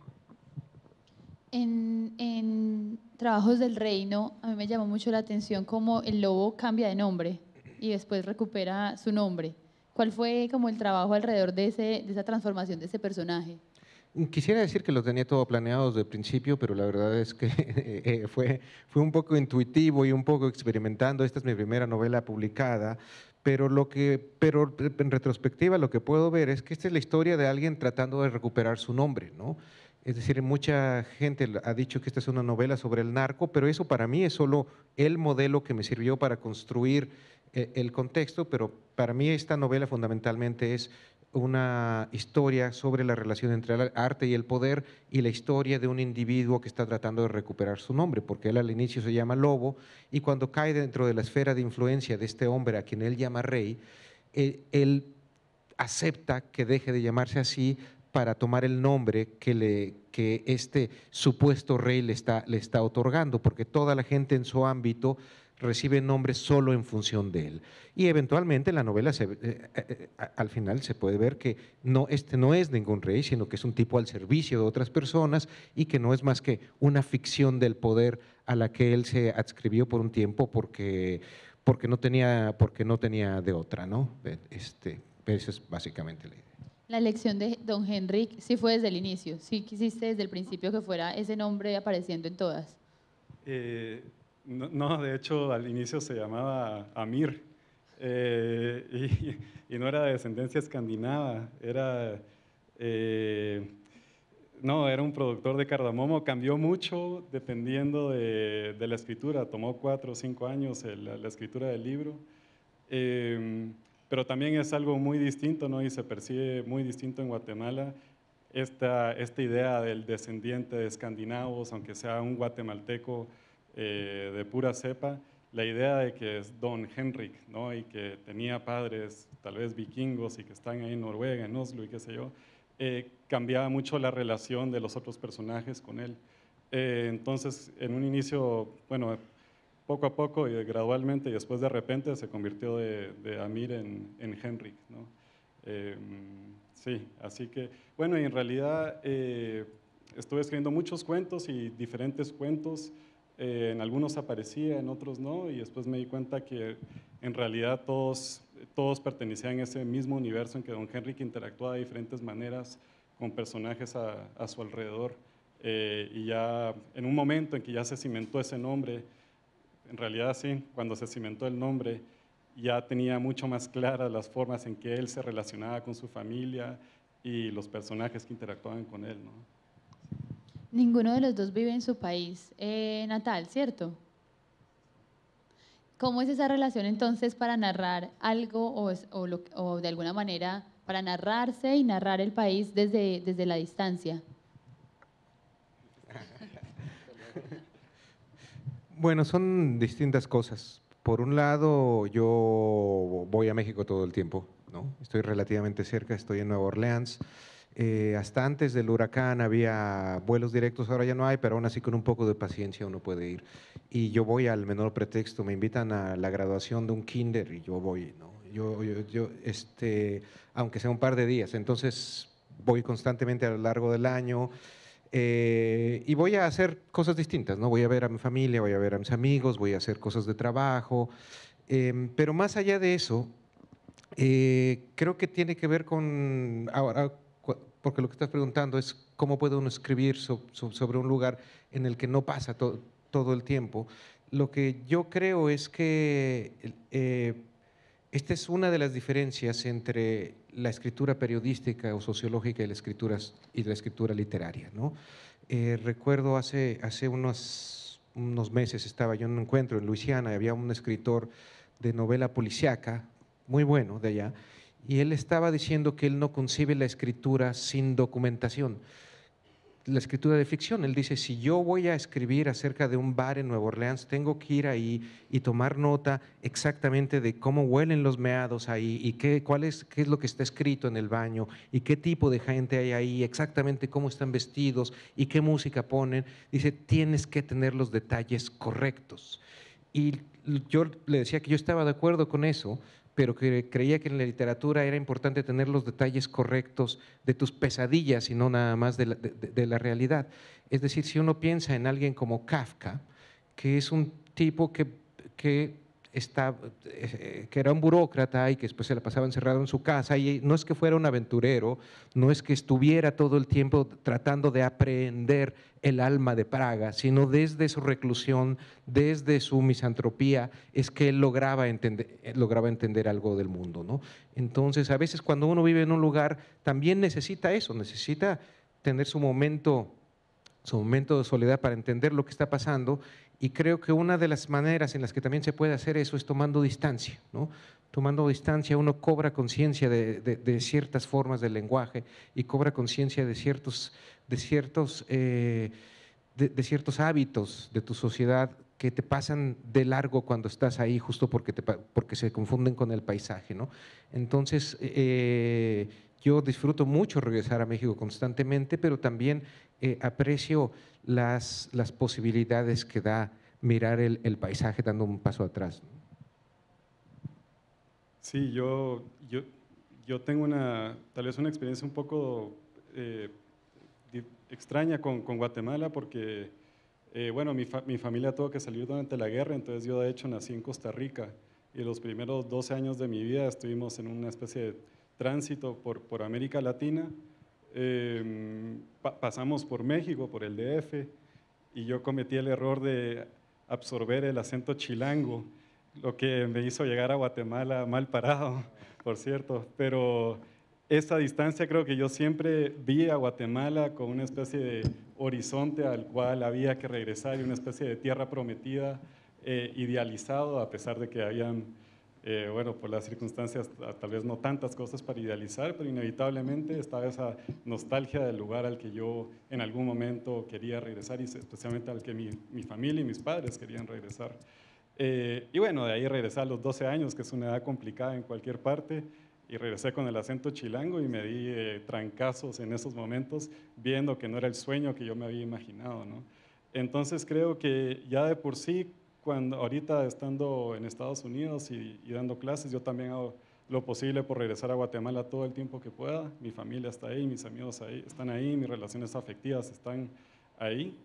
[SPEAKER 2] En Trabajos del Reino, a mí me llamó mucho la atención cómo el lobo cambia de nombre y después recupera su nombre. ¿Cuál fue como el trabajo alrededor de esa transformación de ese personaje?
[SPEAKER 3] Quisiera decir que lo tenía todo planeado desde el principio, pero la verdad es que fue un poco intuitivo y un poco experimentando. Esta es mi primera novela publicada, pero en retrospectiva lo que puedo ver es que esta es la historia de alguien tratando de recuperar su nombre, ¿no? Es decir, mucha gente ha dicho que esta es una novela sobre el narco, pero eso para mí es solo el modelo que me sirvió para construir el contexto, pero para mí esta novela fundamentalmente es una historia sobre la relación entre el arte y el poder y la historia de un individuo que está tratando de recuperar su nombre, porque él al inicio se llama Lobo y cuando cae dentro de la esfera de influencia de este hombre a quien él llama Rey, él acepta que deje de llamarse así para tomar el nombre que este supuesto rey le está otorgando, porque toda la gente en su ámbito recibe nombres solo en función de él. Y eventualmente en la novela al final se puede ver que este no es ningún rey, sino que es un tipo al servicio de otras personas y que no es más que una ficción del poder a la que él se adscribió por un tiempo porque no tenía de otra, ¿no? Eso es básicamente la idea.
[SPEAKER 2] La elección de Don Henrik sí fue desde el inicio, sí quisiste desde el principio que fuera ese nombre apareciendo en todas.
[SPEAKER 4] No, de hecho al inicio se llamaba Amir y no era de descendencia escandinava, era un productor de cardamomo. Cambió mucho dependiendo de la escritura, tomó 4 o 5 años la escritura del libro. Pero también es algo muy distinto, ¿no? Y se percibe muy distinto en Guatemala esta idea del descendiente de escandinavos, aunque sea un guatemalteco de pura cepa, la idea de que es Don Henrik, ¿no? Y que tenía padres tal vez vikingos y que están ahí en Noruega, en Oslo y qué sé yo, cambiaba mucho la relación de los otros personajes con él. Entonces, en un inicio, bueno, poco a poco y gradualmente y después de repente se convirtió de Amir en Henrik, ¿no? Sí, así que, bueno, y en realidad estuve escribiendo muchos cuentos y diferentes cuentos, en algunos aparecía, en otros no, y después me di cuenta que en realidad todos pertenecían a ese mismo universo en que Don Henrik interactuaba de diferentes maneras con personajes a su alrededor, y ya en un momento en que ya se cimentó ese nombre, en realidad sí, cuando se cimentó el nombre, ya tenía mucho más claras las formas en que él se relacionaba con su familia y los personajes que interactuaban con él, ¿no?
[SPEAKER 2] Ninguno de los dos vive en su país natal, ¿cierto? ¿Cómo es esa relación entonces para narrar algo o de alguna manera para narrarse y narrar el país desde la distancia?
[SPEAKER 3] Bueno, son distintas cosas. Por un lado, yo voy a México todo el tiempo, ¿no? Estoy relativamente cerca, estoy en Nueva Orleans. Hasta antes del huracán había vuelos directos, ahora ya no hay, pero aún así con un poco de paciencia uno puede ir. Y yo voy al menor pretexto, me invitan a la graduación de un kinder y yo voy, ¿no? Aunque sea un par de días, entonces voy constantemente a lo largo del año. Y voy a hacer cosas distintas, ¿no? Voy a ver a mi familia, voy a ver a mis amigos, voy a hacer cosas de trabajo, pero más allá de eso, creo que tiene que ver con, ahora, porque lo que estás preguntando es cómo puede uno escribir sobre un lugar en el que no pasa todo el tiempo. Lo que yo creo es que esta es una de las diferencias entre la escritura periodística o sociológica y la escritura literaria, ¿no? Recuerdo hace unos meses estaba yo en un encuentro en Luisiana y había un escritor de novela policíaca muy bueno de allá, y él estaba diciendo que él no concibe la escritura sin documentación, la escritura de ficción. Él dice, si yo voy a escribir acerca de un bar en Nueva Orleans, tengo que ir ahí y tomar nota exactamente de cómo huelen los meados ahí y qué es lo que está escrito en el baño y qué tipo de gente hay ahí, exactamente cómo están vestidos y qué música ponen. Dice, tienes que tener los detalles correctos. Y yo le decía que yo estaba de acuerdo con eso, pero que creía que en la literatura era importante tener los detalles correctos de tus pesadillas y no nada más de la realidad. Es decir, si uno piensa en alguien como Kafka, que es un tipo que era un burócrata y que después se la pasaba encerrado en su casa, y no es que fuera un aventurero, no es que estuviera todo el tiempo tratando de aprehender el alma de Praga, sino desde su reclusión, desde su misantropía, es que él lograba entender algo del mundo, ¿no? Entonces, a veces cuando uno vive en un lugar, también necesita eso, necesita tener su momento de soledad para entender lo que está pasando, y creo que una de las maneras en las que también se puede hacer eso es tomando distancia, ¿no? Tomando distancia uno cobra conciencia de ciertas formas del lenguaje y cobra conciencia de ciertos hábitos de tu sociedad que te pasan de largo cuando estás ahí, justo porque se confunden con el paisaje, ¿no? Entonces, yo disfruto mucho regresar a México constantemente, pero también aprecio las posibilidades que da mirar el paisaje dando un paso atrás.
[SPEAKER 4] Sí, yo tengo tal vez una experiencia un poco extraña con Guatemala, porque bueno, mi familia tuvo que salir durante la guerra, entonces yo de hecho nací en Costa Rica, y los primeros 12 años de mi vida estuvimos en una especie de tránsito por América Latina. Pasamos por México, por el DF, y yo cometí el error de absorber el acento chilango, lo que me hizo llegar a Guatemala mal parado, por cierto, pero esa distancia creo que yo siempre vi a Guatemala como una especie de horizonte al cual había que regresar, y una especie de tierra prometida, idealizado, a pesar de que habían, bueno, por las circunstancias, tal vez no tantas cosas para idealizar, pero inevitablemente estaba esa nostalgia del lugar al que yo en algún momento quería regresar, y especialmente al que mi familia y mis padres querían regresar. Y bueno, de ahí regresé a los 12 años, que es una edad complicada en cualquier parte, y regresé con el acento chilango y me di trancazos en esos momentos, viendo que no era el sueño que yo me había imaginado, ¿no? Entonces creo que ya de por sí, ahorita estando en Estados Unidos y dando clases, yo también hago lo posible por regresar a Guatemala todo el tiempo que pueda. Mi familia está ahí, mis amigos están ahí, mis relaciones afectivas están ahí,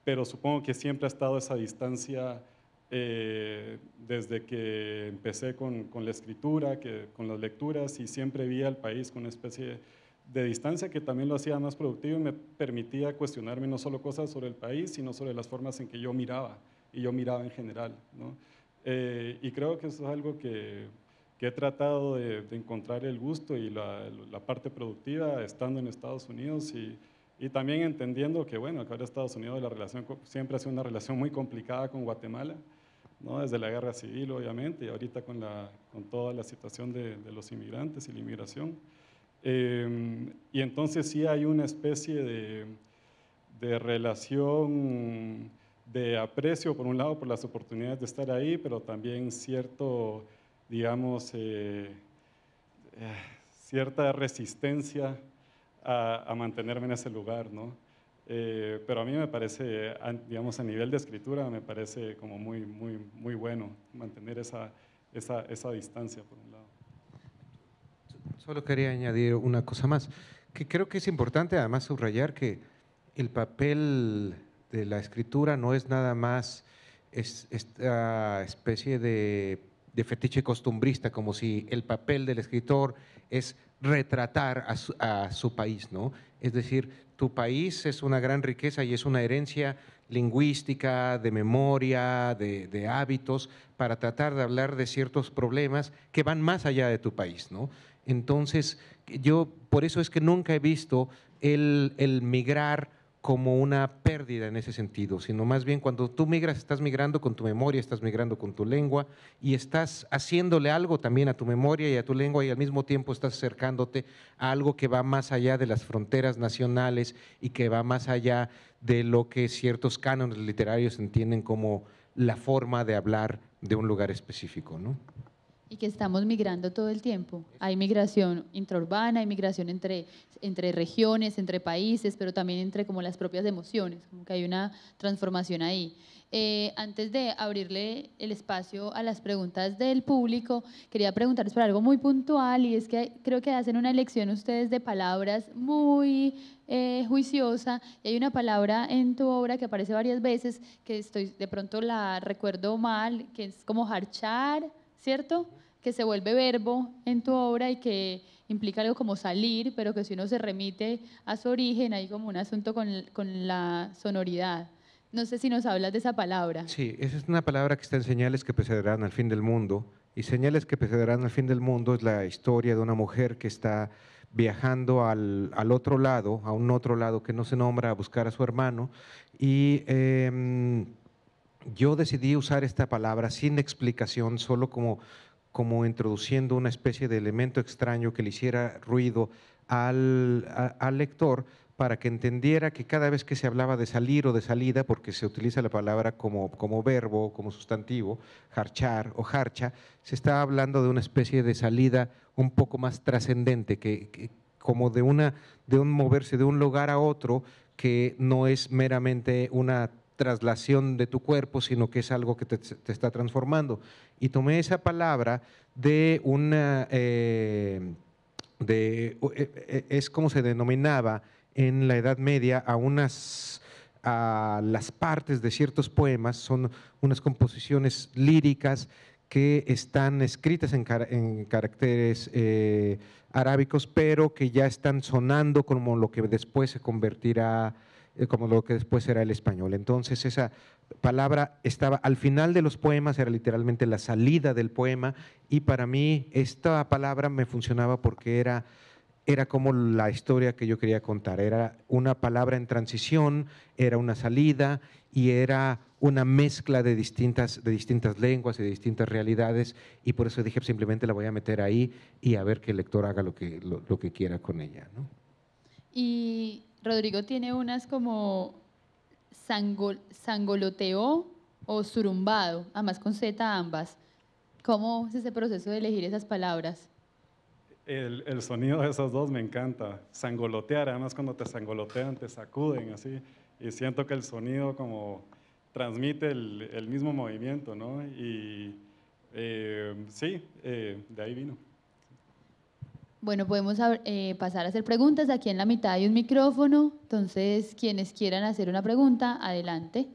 [SPEAKER 4] pero supongo que siempre ha estado esa distancia desde que empecé con la escritura, con las lecturas, y siempre vi al país con una especie de distancia que también lo hacía más productivo y me permitía cuestionarme no solo cosas sobre el país, sino sobre las formas en que yo miraba, y yo miraba en general, ¿no? Y creo que eso es algo que he tratado de encontrar el gusto y la parte productiva estando en Estados Unidos, y también entendiendo que, bueno, que ahora Estados Unidos la relación siempre ha sido una relación muy complicada con Guatemala, ¿no? Desde la guerra civil, obviamente, y ahorita con toda la situación de los inmigrantes y la inmigración. Y entonces sí hay una especie de relación de aprecio, por un lado, por las oportunidades de estar ahí, pero también cierto, digamos, cierta resistencia a mantenerme en ese lugar, ¿no? Pero a mí me parece, digamos, a nivel de escritura, me parece como muy, muy, muy bueno mantener esa distancia, por un lado.
[SPEAKER 3] Solo quería añadir una cosa más, que creo que es importante además subrayar que el papel de la escritura no es nada más esta especie de de fetiche costumbrista, como si el papel del escritor es retratar a su país, ¿no? Es decir, tu país es una gran riqueza y es una herencia lingüística, de memoria, de hábitos, para tratar de hablar de ciertos problemas que van más allá de tu país, ¿no? Entonces, yo por eso es que nunca he visto el migrar como una pérdida en ese sentido, sino más bien cuando tú migras, estás migrando con tu memoria, estás migrando con tu lengua y estás haciéndole algo también a tu memoria y a tu lengua y al mismo tiempo estás acercándote a algo que va más allá de las fronteras nacionales y que va más allá de lo que ciertos cánones literarios entienden como la forma de hablar de un lugar específico, ¿no?
[SPEAKER 2] Y que estamos migrando todo el tiempo. Hay migración intraurbana, hay migración entre regiones, entre países, pero también entre como las propias emociones, como que hay una transformación ahí. Antes de abrirle el espacio a las preguntas del público, quería preguntarles por algo muy puntual y es que creo que hacen una elección ustedes de palabras muy juiciosa y hay una palabra en tu obra que aparece varias veces que de pronto la recuerdo mal, que es como harchar, ¿cierto? Que se vuelve verbo en tu obra y que implica algo como salir, pero que si uno se remite a su origen hay como un asunto con la sonoridad. No sé si nos hablas de esa palabra.
[SPEAKER 3] Sí, esa es una palabra que está en Señales que precederán al fin del mundo. Y Señales que precederán al fin del mundo es la historia de una mujer que está viajando al otro lado, a un otro lado que no se nombra, a buscar a su hermano. Y yo decidí usar esta palabra sin explicación, solo como introduciendo una especie de elemento extraño que le hiciera ruido al lector, para que entendiera que cada vez que se hablaba de salir o de salida, porque se utiliza la palabra como verbo, como sustantivo, harchar o harcha, se está hablando de una especie de salida un poco más trascendente, como de un moverse de un lugar a otro, que no es meramente una traslación de tu cuerpo, sino que es algo que te está transformando. Y tomé esa palabra de una, es como se denominaba en la Edad Media a las partes de ciertos poemas, son unas composiciones líricas que están escritas en caracteres arábicos, pero que ya están sonando como lo que después se convertirá, como lo que después será el español. Entonces esa palabra estaba al final de los poemas, era literalmente la salida del poema, y para mí esta palabra me funcionaba porque era como la historia que yo quería contar, era una palabra en transición, era una salida y era una mezcla de distintas lenguas y de distintas realidades, y por eso dije simplemente la voy a meter ahí y a ver que el lector haga lo que quiera con ella, ¿no?
[SPEAKER 2] Y Rodrigo tiene unas como sangoloteo o surumbado, además con Z ambas. ¿Cómo es ese proceso de elegir esas palabras?
[SPEAKER 4] El sonido de esos dos me encanta. Sangolotear, además cuando te sangolotean, te sacuden así. Y siento que el sonido como transmite el mismo movimiento, ¿no? Y sí, de ahí vino.
[SPEAKER 2] Bueno, podemos pasar a hacer preguntas. Aquí en la mitad hay un micrófono, entonces quienes quieran hacer una pregunta, adelante.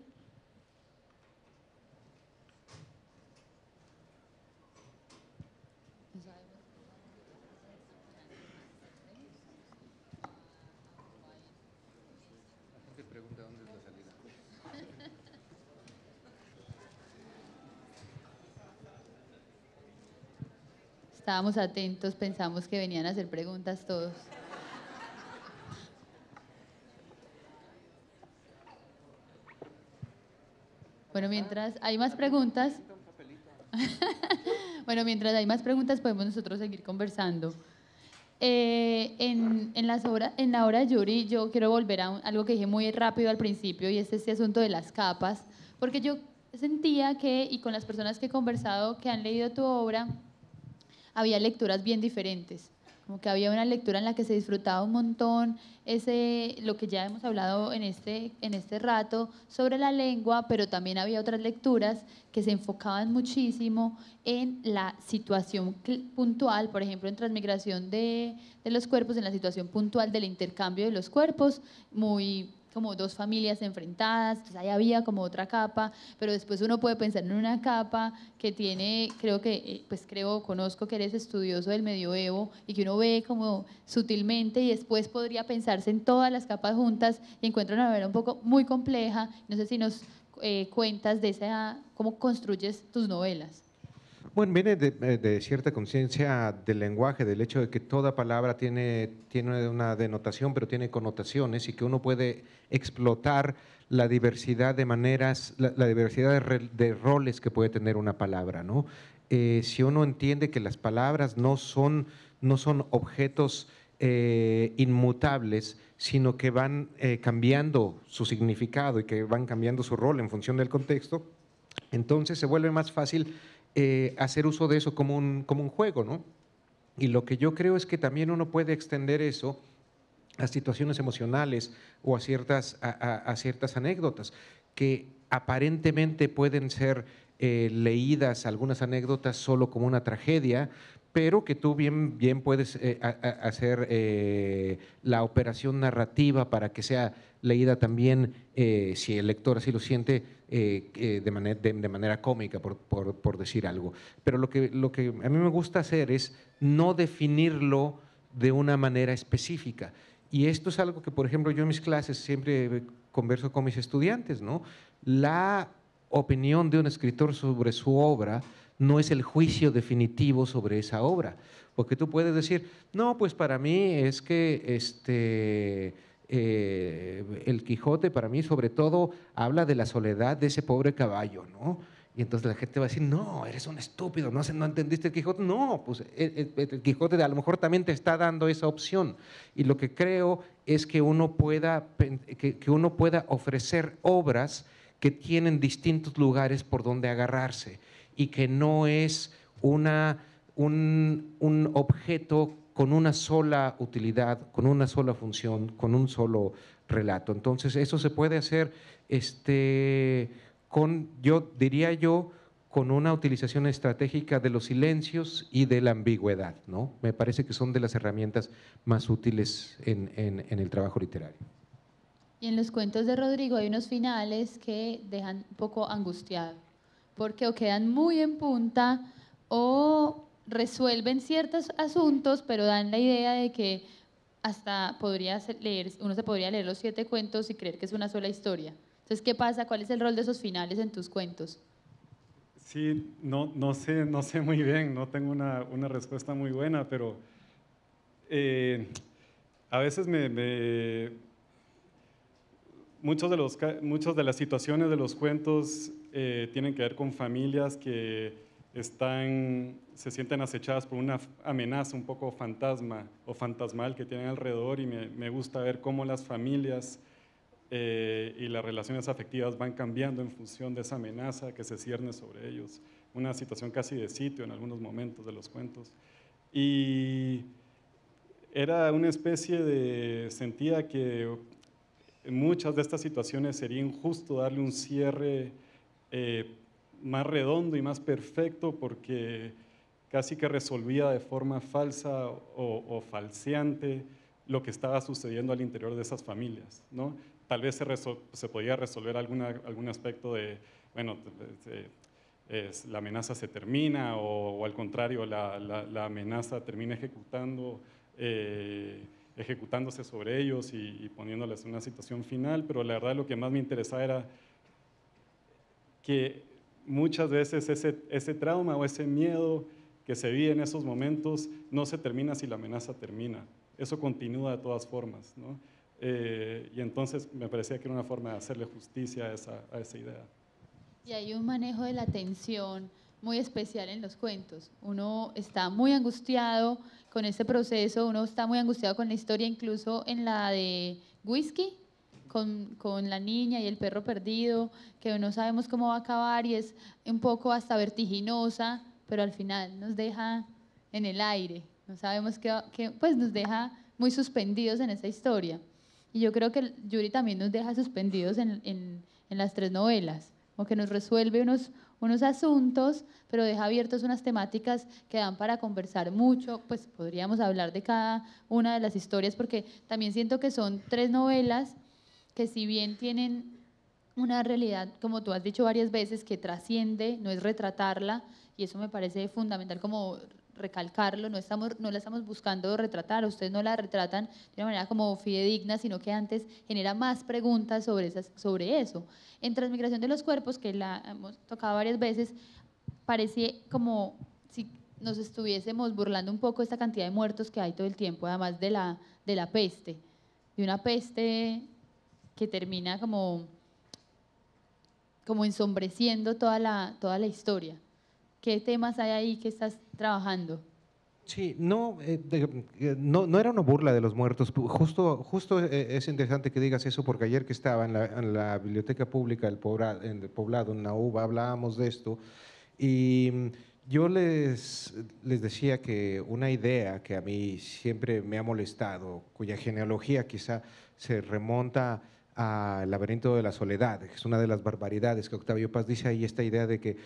[SPEAKER 2] Estábamos atentos, pensamos que venían a hacer preguntas todos. Bueno, mientras hay más preguntas, podemos nosotros seguir conversando. En la obra de Yuri, yo quiero volver a algo que dije muy rápido al principio, y es este asunto de las capas, porque yo sentía que, y con las personas que he conversado que han leído tu obra, había lecturas bien diferentes, como que había una lectura en la que se disfrutaba un montón lo que ya hemos hablado en este rato sobre la lengua, pero también había otras lecturas que se enfocaban muchísimo en la situación puntual, por ejemplo, en Transmigración de los cuerpos, en la situación puntual del intercambio de los cuerpos, muy como dos familias enfrentadas, entonces ahí había como otra capa, pero después uno puede pensar en una capa que tiene, creo que, pues conozco que eres estudioso del medioevo y que uno ve como sutilmente y después podría pensarse en todas las capas juntas y encuentra una novela un poco muy compleja. No sé si nos cuentas de esa, cómo construyes tus novelas.
[SPEAKER 3] Bueno, viene de cierta conciencia del lenguaje, del hecho de que toda palabra tiene una denotación, pero tiene connotaciones y que uno puede explotar la diversidad de maneras, la diversidad de roles que puede tener una palabra, ¿no? Si uno entiende que las palabras no son objetos inmutables, sino que van cambiando su significado y que van cambiando su rol en función del contexto, entonces se vuelve más fácil hacer uso de eso como un juego, ¿no? Y lo que yo creo es que también uno puede extender eso a situaciones emocionales o a ciertas anécdotas que aparentemente pueden ser leídas, algunas anécdotas solo como una tragedia, pero que tú bien puedes hacer la operación narrativa para que sea leída también, si el lector así lo siente, de manera cómica, por decir algo. Pero lo que a mí me gusta hacer es no definirlo de una manera específica. Y esto es algo que, por ejemplo, yo en mis clases siempre converso con mis estudiantes, ¿no? La opinión de un escritor sobre su obra no es el juicio definitivo sobre esa obra, porque tú puedes decir, no, pues para mí es que el Quijote, para mí sobre todo, habla de la soledad de ese pobre caballo, ¿no? Y entonces la gente va a decir, no, eres un estúpido, no entendiste el Quijote. No, pues el Quijote a lo mejor también te está dando esa opción. Y lo que creo es que uno pueda ofrecer obras que tienen distintos lugares por donde agarrarse y que no es un objeto con una sola utilidad, con una sola función, con un solo relato. Entonces eso se puede hacer con una utilización estratégica de los silencios y de la ambigüedad, ¿no? Me parece que son de las herramientas más útiles en el trabajo literario.
[SPEAKER 2] Y en los cuentos de Rodrigo hay unos finales que dejan un poco angustiado, porque o quedan muy en punta o resuelven ciertos asuntos, pero dan la idea de que hasta uno se podría leer los 7 cuentos y creer que es una sola historia. Entonces, ¿qué pasa? ¿Cuál es el rol de esos finales en tus cuentos?
[SPEAKER 4] Sí, no sé muy bien, no tengo una respuesta muy buena, pero a veces muchas de las situaciones de los cuentos tienen que ver con familias que se sienten acechadas por una amenaza un poco fantasma o fantasmal que tienen alrededor, y me gusta ver cómo las familias y las relaciones afectivas van cambiando en función de esa amenaza que se cierne sobre ellos. Una situación casi de sitio en algunos momentos de los cuentos. Y era una especie sentía que en muchas de estas situaciones sería injusto darle un cierre más redondo y más perfecto, porque casi que resolvía de forma falsa o falseante lo que estaba sucediendo al interior de esas familias, ¿no? Tal vez se podía resolver algún aspecto de, bueno, la amenaza se termina, o al contrario, la amenaza termina ejecutándose sobre ellos y poniéndoles en una situación final, pero la verdad lo que más me interesaba era que muchas veces ese trauma o ese miedo que se vive en esos momentos no se termina si la amenaza termina. Eso continúa de todas formas, ¿no? Y entonces me parecía que era una forma de hacerle justicia a esa idea.
[SPEAKER 2] Y hay un manejo de la tensión muy especial en los cuentos. Uno está muy angustiado con ese proceso, uno está muy angustiado con la historia, incluso en la de Whisky, con la niña y el perro perdido, que no sabemos cómo va a acabar y es un poco hasta vertiginosa, pero al final nos deja en el aire, no sabemos pues nos deja muy suspendidos en esa historia. Y yo creo que Yuri también nos deja suspendidos en las 3 novelas, como que nos resuelve unos asuntos, pero deja abiertos unas temáticas que dan para conversar mucho. Pues podríamos hablar de cada una de las historias, porque también siento que son 3 novelas que si bien tienen una realidad, como tú has dicho varias veces, que trasciende, no es retratarla, y eso me parece fundamental como recalcarlo, no la estamos buscando retratar, ustedes no la retratan de una manera como fidedigna, sino que antes genera más preguntas sobre eso. En Transmigración de los Cuerpos, que la hemos tocado varias veces, parece como si nos estuviésemos burlando un poco de esta cantidad de muertos que hay todo el tiempo, además de la peste, de una peste que termina como ensombreciendo toda la historia. ¿Qué temas hay ahí que estás trabajando?
[SPEAKER 3] Sí, no, no era una burla de los muertos. Justo es interesante que digas eso porque ayer que estaba en la Biblioteca Pública en el Poblado, en la UBA, hablábamos de esto y yo les decía que una idea que a mí siempre me ha molestado, cuya genealogía quizá se remonta al laberinto de la soledad, que es una de las barbaridades que Octavio Paz dice ahí, esta idea de que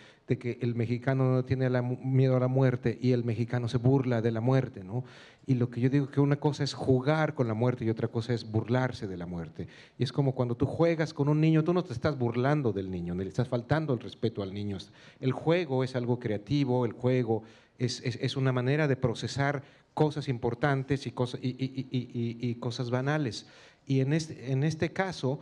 [SPEAKER 3] el mexicano no tiene miedo a la muerte y el mexicano se burla de la muerte, ¿no? Y lo que yo digo que una cosa es jugar con la muerte y otra cosa es burlarse de la muerte. Y es como cuando tú juegas con un niño, tú no te estás burlando del niño, ni le estás faltando el respeto al niño. El juego es algo creativo, el juego es una manera de procesar cosas importantes y cosas banales. Y en este caso,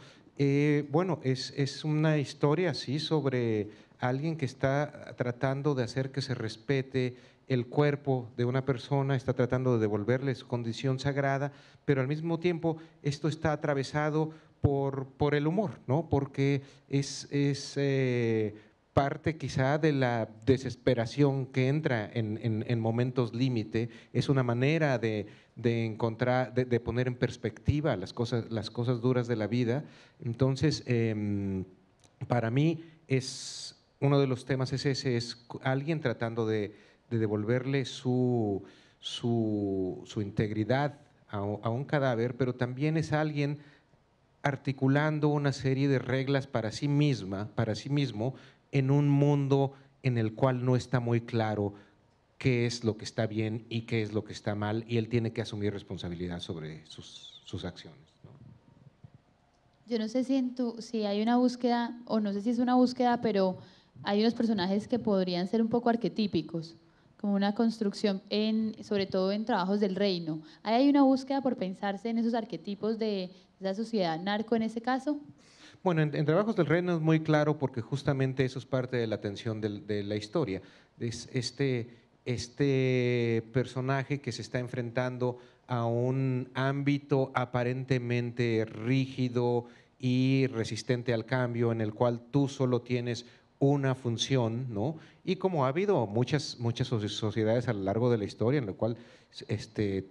[SPEAKER 3] bueno, es una historia así sobre alguien que está tratando de hacer que se respete el cuerpo de una persona, está tratando de devolverle su condición sagrada, pero al mismo tiempo esto está atravesado por el humor, ¿no? Porque es parte quizá de la desesperación que entra en momentos límite, es una manera de encontrar, de poner en perspectiva las cosas duras de la vida. Entonces, para mí es uno de los temas es ese, es alguien tratando de devolverle su integridad a un cadáver, pero también es alguien articulando una serie de reglas para sí misma, para sí mismo, en un mundo en el cual no está muy claro qué es lo que está bien y qué es lo que está mal, y él tiene que asumir responsabilidad sobre sus acciones, ¿no?
[SPEAKER 2] Yo no sé si hay una búsqueda, o no sé si es una búsqueda, pero hay unos personajes que podrían ser un poco arquetípicos, como una construcción, sobre todo en trabajos del reino. ¿Hay una búsqueda por pensarse en esos arquetipos de esa sociedad narco en ese caso?
[SPEAKER 3] Bueno, en Trabajos del Reino es muy claro porque justamente eso es parte de la tensión de la historia. Es este personaje que se está enfrentando a un ámbito aparentemente rígido y resistente al cambio, en el cual tú solo tienes una función, ¿no? Y como ha habido muchas sociedades a lo largo de la historia, en la cual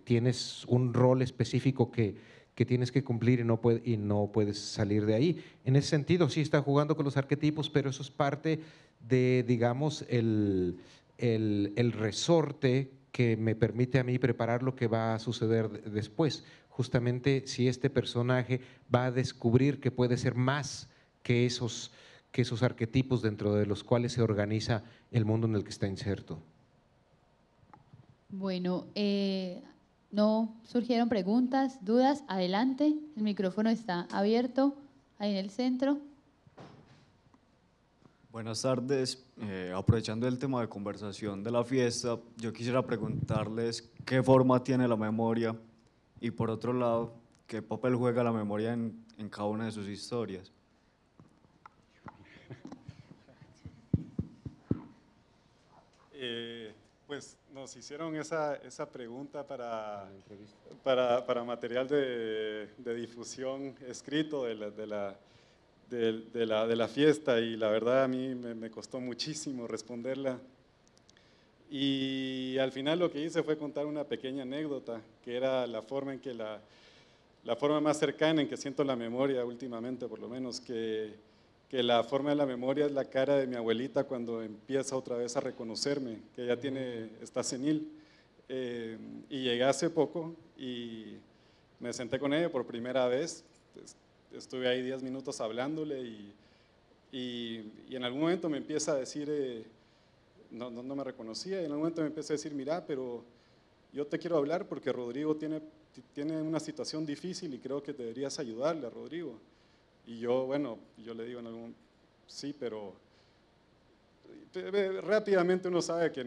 [SPEAKER 3] tienes un rol específico que tienes que cumplir y no puedes salir de ahí. En ese sentido, sí está jugando con los arquetipos, pero eso es parte de, digamos, el resorte que me permite a mí preparar lo que va a suceder después. Justamente si este personaje va a descubrir que puede ser más que esos arquetipos dentro de los cuales se organiza el mundo en el que está inserto.
[SPEAKER 2] Bueno, no surgieron preguntas, dudas. Adelante, el micrófono está abierto ahí en el centro.
[SPEAKER 5] Buenas tardes. Aprovechando el tema de conversación de la fiesta, yo quisiera preguntarles qué forma tiene la memoria y, por otro lado, qué papel juega la memoria en cada una de sus historias.
[SPEAKER 4] Pues nos hicieron esa pregunta para material de difusión escrito de la fiesta, y la verdad a mí me costó muchísimo responderla. Y al final lo que hice fue contar una pequeña anécdota, que era la forma en que la forma más cercana en que siento la memoria últimamente, por lo menos, que la forma de la memoria es la cara de mi abuelita cuando empieza otra vez a reconocerme, que ella está senil. Y llegué hace poco y me senté con ella por primera vez. Estuve ahí 10 minutos hablándole y en algún momento me empieza a decir, no me reconocía, y en algún momento me empieza a decir, mira, pero yo te quiero hablar porque Rodrigo tiene una situación difícil y creo que deberías ayudarle a Rodrigo. Y yo, bueno, yo le digo en algún, sí, pero rápidamente uno sabe que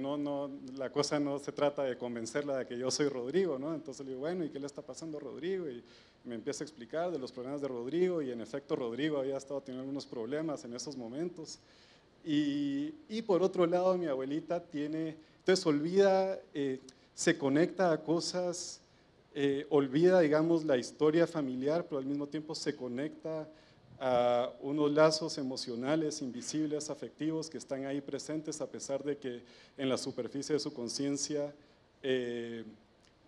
[SPEAKER 4] la cosa no se trata de convencerla de que yo soy Rodrigo, ¿no? Entonces le digo, bueno, ¿y qué le está pasando a Rodrigo? Y me empieza a explicar de los problemas de Rodrigo, y en efecto Rodrigo había estado teniendo algunos problemas en esos momentos. Y por otro lado, mi abuelita entonces olvida, se conecta a cosas, olvida, digamos, la historia familiar, pero al mismo tiempo se conecta a unos lazos emocionales, invisibles, afectivos, que están ahí presentes a pesar de que en la superficie de su conciencia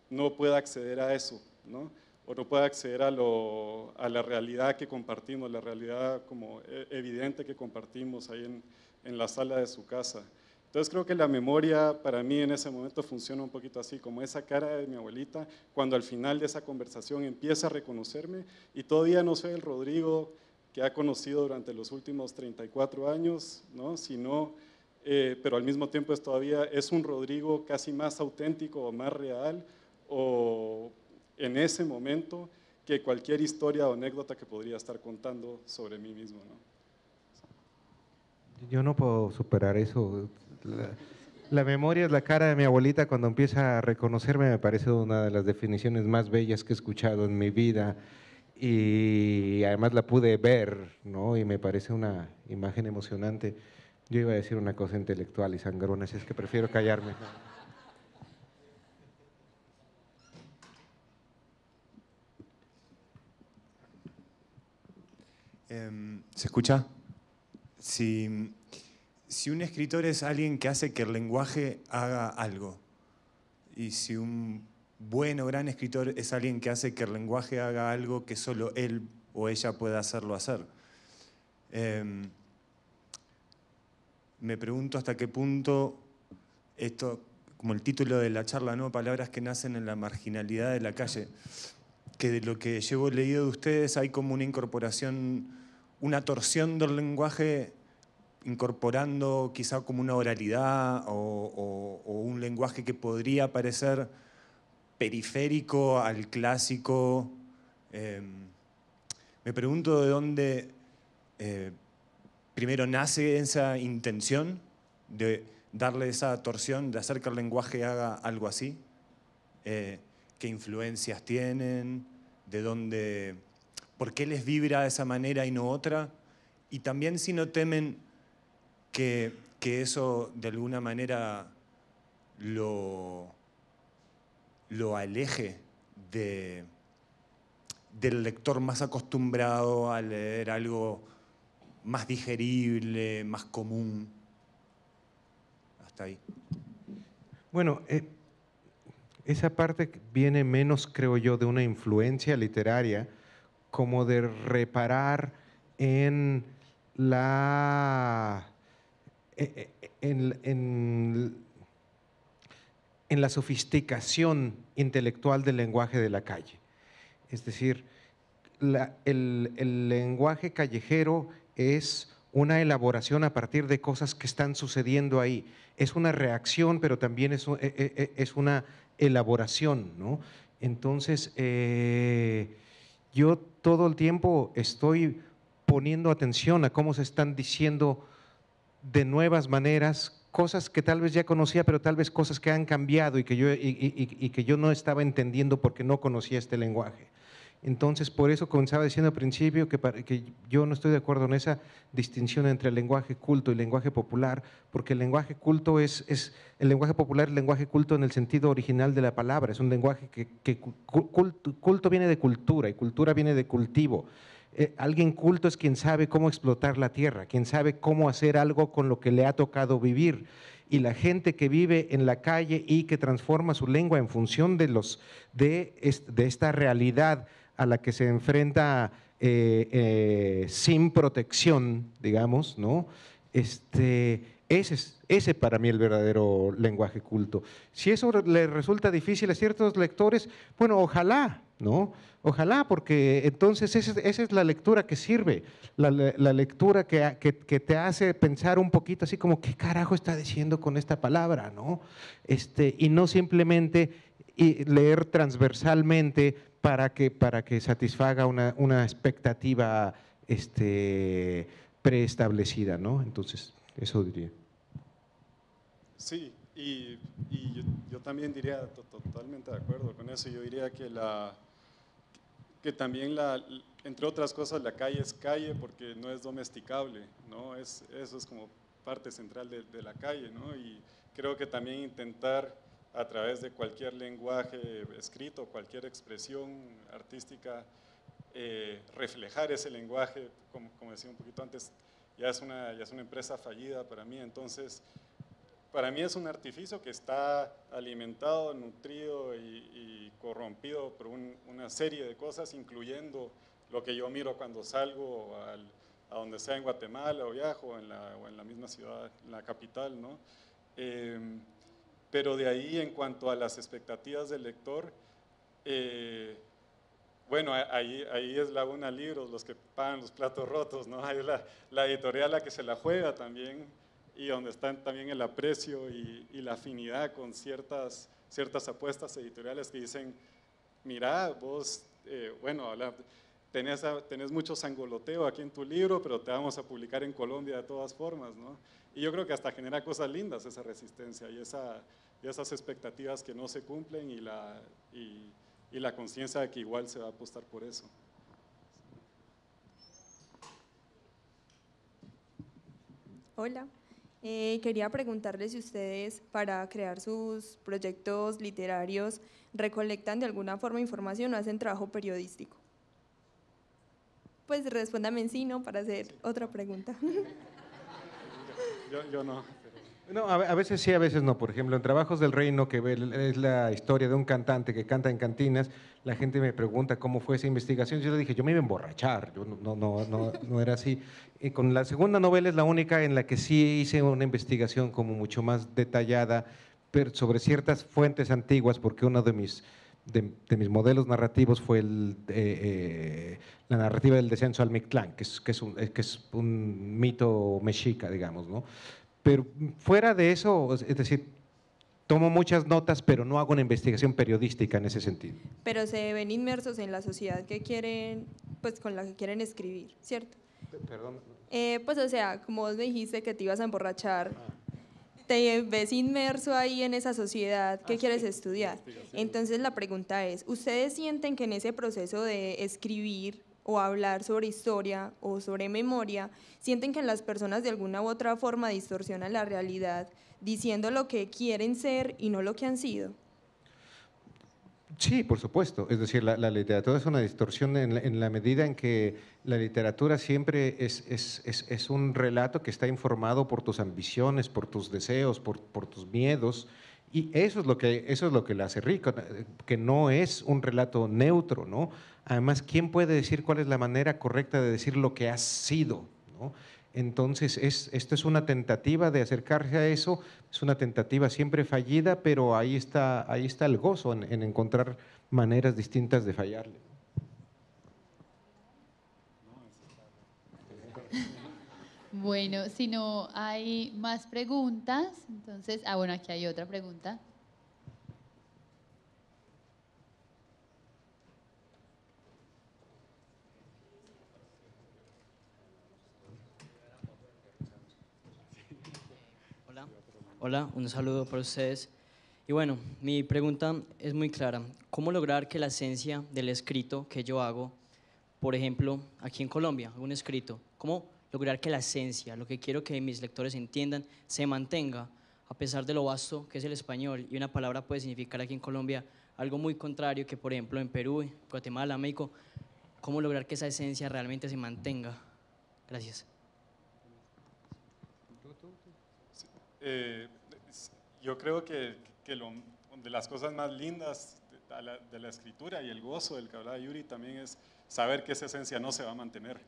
[SPEAKER 4] no pueda acceder a eso, ¿no? O no pueda acceder a la realidad que compartimos, la realidad como evidente que compartimos ahí en la sala de su casa. Entonces creo que la memoria para mí en ese momento funciona un poquito así, como esa cara de mi abuelita, cuando al final de esa conversación empieza a reconocerme, y todavía no soy el Rodrigo que ha conocido durante los últimos 34 años, ¿no? Pero al mismo tiempo todavía es un Rodrigo casi más auténtico o más real, o en ese momento, que cualquier historia o anécdota que podría estar contando sobre mí mismo, ¿no?
[SPEAKER 3] Yo no puedo superar eso. La memoria es la cara de mi abuelita cuando empieza a reconocerme, me parece una de las definiciones más bellas que he escuchado en mi vida, y además la pude ver, ¿no? Y me parece una imagen emocionante. Yo iba a decir una cosa intelectual y sangrona, así es que prefiero callarme.
[SPEAKER 6] ¿Se escucha? Si un escritor es alguien que hace que el lenguaje haga algo, y si un buen o gran escritor es alguien que hace que el lenguaje haga algo que solo él o ella pueda hacerlo hacer. Me pregunto hasta qué punto esto, como el título de la charla, ¿no? Palabras que nacen en la marginalidad de la calle, que de lo que llevo leído de ustedes hay como una incorporación, una torsión del lenguaje, incorporando quizá como una oralidad o un lenguaje que podría parecer periférico al clásico. Me pregunto de dónde primero nace esa intención de darle esa torsión, de hacer que el lenguaje haga algo así. ¿Qué influencias tienen? ¿De dónde? ¿Por qué les vibra de esa manera y no otra? Y también si no temen que eso de alguna manera lo aleje del lector más acostumbrado a leer algo más digerible, más común. Hasta ahí.
[SPEAKER 3] Bueno, esa parte viene menos, creo yo, de una influencia literaria, como de reparar en la sofisticación intelectual del lenguaje de la calle. Es decir, el lenguaje callejero es una elaboración a partir de cosas que están sucediendo ahí. Es una reacción, pero también es una elaboración, ¿no? Entonces, yo todo el tiempo estoy poniendo atención a cómo se están diciendo de nuevas maneras, cosas que tal vez ya conocía, pero tal vez cosas que han cambiado y que yo no estaba entendiendo porque no conocía este lenguaje. Entonces, por eso comenzaba diciendo al principio que yo no estoy de acuerdo en esa distinción entre el lenguaje culto y el lenguaje popular, porque el lenguaje culto el lenguaje popular, el lenguaje culto en el sentido original de la palabra, es un lenguaje culto viene de cultura y cultura viene de cultivo. Alguien culto es quien sabe cómo explotar la tierra, quien sabe cómo hacer algo con lo que le ha tocado vivir. Y la gente que vive en la calle y que transforma su lengua en función de esta realidad a la que se enfrenta sin protección, digamos, ¿no? Ese para mí es el verdadero lenguaje culto. Si eso le resulta difícil a ciertos lectores, bueno, ojalá, ¿no? Ojalá, porque entonces esa es la lectura que sirve, la lectura que te hace pensar un poquito así como, ¿qué carajo está diciendo con esta palabra, no? Y no simplemente leer transversalmente para que satisfaga una expectativa preestablecida, ¿no? Entonces, eso diría.
[SPEAKER 4] Sí, y yo también diría, totalmente de acuerdo con eso, yo diría que también, entre otras cosas, la calle es calle porque no es domesticable, ¿no? Eso es como parte central de la calle, ¿no? Y creo que también intentar a través de cualquier lenguaje escrito, cualquier expresión artística, reflejar ese lenguaje, como decía un poquito antes, ya es una empresa fallida para mí, entonces para mí es un artificio que está alimentado, nutrido y corrompido por una serie de cosas, incluyendo lo que yo miro cuando salgo a donde sea en Guatemala o viajo o en la misma ciudad, en la capital, ¿no? Pero de ahí, en cuanto a las expectativas del lector, bueno, ahí es Laguna Libros los que pagan los platos rotos, ¿no? Ahí es la editorial la que se la juega también, y donde está también el aprecio y la afinidad con ciertas apuestas editoriales que dicen, mira, vos, bueno, tenés mucho sangoloteo aquí en tu libro, pero te vamos a publicar en Colombia de todas formas, ¿no? Y yo creo que hasta genera cosas lindas esa resistencia y esas expectativas que no se cumplen y la conciencia de que igual se va a apostar por eso.
[SPEAKER 7] Hola, quería preguntarle si ustedes para crear sus proyectos literarios recolectan de alguna forma información o hacen trabajo periodístico. Pues respóndame en sí, ¿no? Para hacer otra pregunta.
[SPEAKER 4] Yo no.
[SPEAKER 3] No, a veces sí, a veces no. Por ejemplo, en Trabajos del Reino, que es la historia de un cantante que canta en cantinas, la gente me pregunta cómo fue esa investigación. Yo le dije, yo me iba a emborrachar, yo no era así. Y con la segunda novela es la única en la que sí hice una investigación como mucho más detallada, pero sobre ciertas fuentes antiguas, porque uno de mis modelos narrativos fue la narrativa del descenso al Mictlán, que es un mito mexica, digamos, ¿no? Pero fuera de eso, es decir, tomo muchas notas, pero no hago una investigación periodística en ese sentido.
[SPEAKER 7] Pero se ven inmersos en la sociedad que quieren, pues con la que quieren escribir, ¿cierto?
[SPEAKER 3] Perdón.
[SPEAKER 7] Pues o sea, como vos me dijiste que te ibas a emborrachar, te ves inmerso ahí en esa sociedad que quieres estudiar. Entonces la pregunta es, ¿ustedes sienten que en ese proceso de escribir o hablar sobre historia o sobre memoria, sienten que las personas de alguna u otra forma distorsionan la realidad diciendo lo que quieren ser y no lo que han sido?
[SPEAKER 3] Sí, por supuesto. Es decir, la literatura es una distorsión en la medida en que la literatura siempre es un relato que está informado por tus ambiciones, por tus deseos, por tus miedos. Y eso es lo que la hace rico, que no es un relato neutro, ¿no? Además, ¿quién puede decir cuál es la manera correcta de decir lo que has sido, ¿no? Entonces, esto es una tentativa de acercarse a eso, es una tentativa siempre fallida, pero ahí está el gozo en encontrar maneras distintas de fallarle.
[SPEAKER 2] Bueno, si no hay más preguntas, entonces, bueno, aquí hay otra pregunta.
[SPEAKER 8] Hola, un saludo para ustedes. Y bueno, mi pregunta es muy clara. ¿Cómo lograr que la esencia del escrito que yo hago, por ejemplo, aquí en Colombia, un escrito, cómo lograr que la esencia, lo que quiero que mis lectores entiendan, se mantenga a pesar de lo vasto que es el español? Y una palabra puede significar aquí en Colombia algo muy contrario que, por ejemplo, en Perú, Guatemala, México. ¿Cómo lograr que esa esencia realmente se mantenga? Gracias.
[SPEAKER 4] Yo creo que de las cosas más lindas de la escritura y el gozo del que hablaba Yuri también es saber que esa esencia no se va a mantener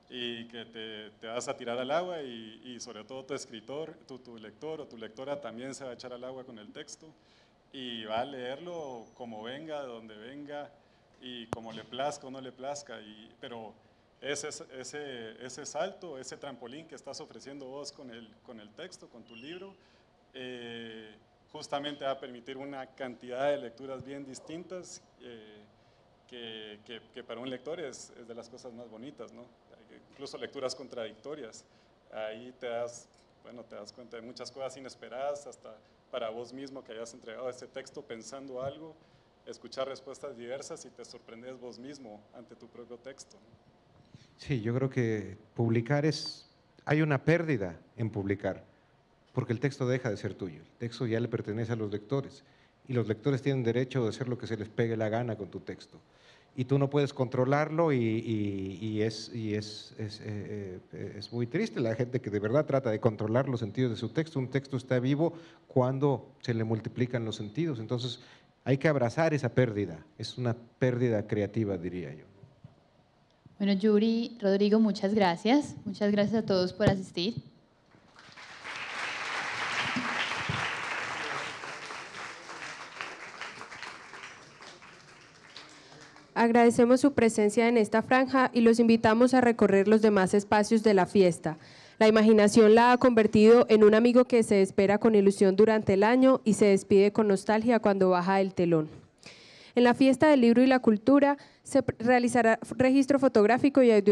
[SPEAKER 4] y que te vas a tirar al agua y sobre todo tu escritor, tu lector o tu lectora también se va a echar al agua con el texto y va a leerlo como venga, de donde venga y como le plazca o no le plazca, pero ese salto, ese trampolín que estás ofreciendo vos con el texto, con tu libro, justamente va a permitir una cantidad de lecturas bien distintas que para un lector es de las cosas más bonitas, ¿no? incluso lecturas contradictorias. Ahí te das cuenta de muchas cosas inesperadas, hasta para vos mismo que hayas entregado este texto pensando algo, escuchar respuestas diversas y te sorprendes vos mismo ante tu propio texto.
[SPEAKER 3] Sí, yo creo que hay una pérdida en publicar, porque el texto deja de ser tuyo, el texto ya le pertenece a los lectores, y los lectores tienen derecho de hacer lo que se les pegue la gana con tu texto. Y tú no puedes controlarlo y es muy triste la gente que de verdad trata de controlar los sentidos de su texto. Un texto está vivo cuando se le multiplican los sentidos, entonces hay que abrazar esa pérdida, es una pérdida creativa, diría yo.
[SPEAKER 2] Bueno, Yuri, Rodrigo, muchas gracias a todos por asistir.
[SPEAKER 1] Agradecemos su presencia en esta franja y los invitamos a recorrer los demás espacios de la fiesta. La imaginación la ha convertido en un amigo que se espera con ilusión durante el año y se despide con nostalgia cuando baja el telón. En la fiesta del libro y la cultura se realizará registro fotográfico y audio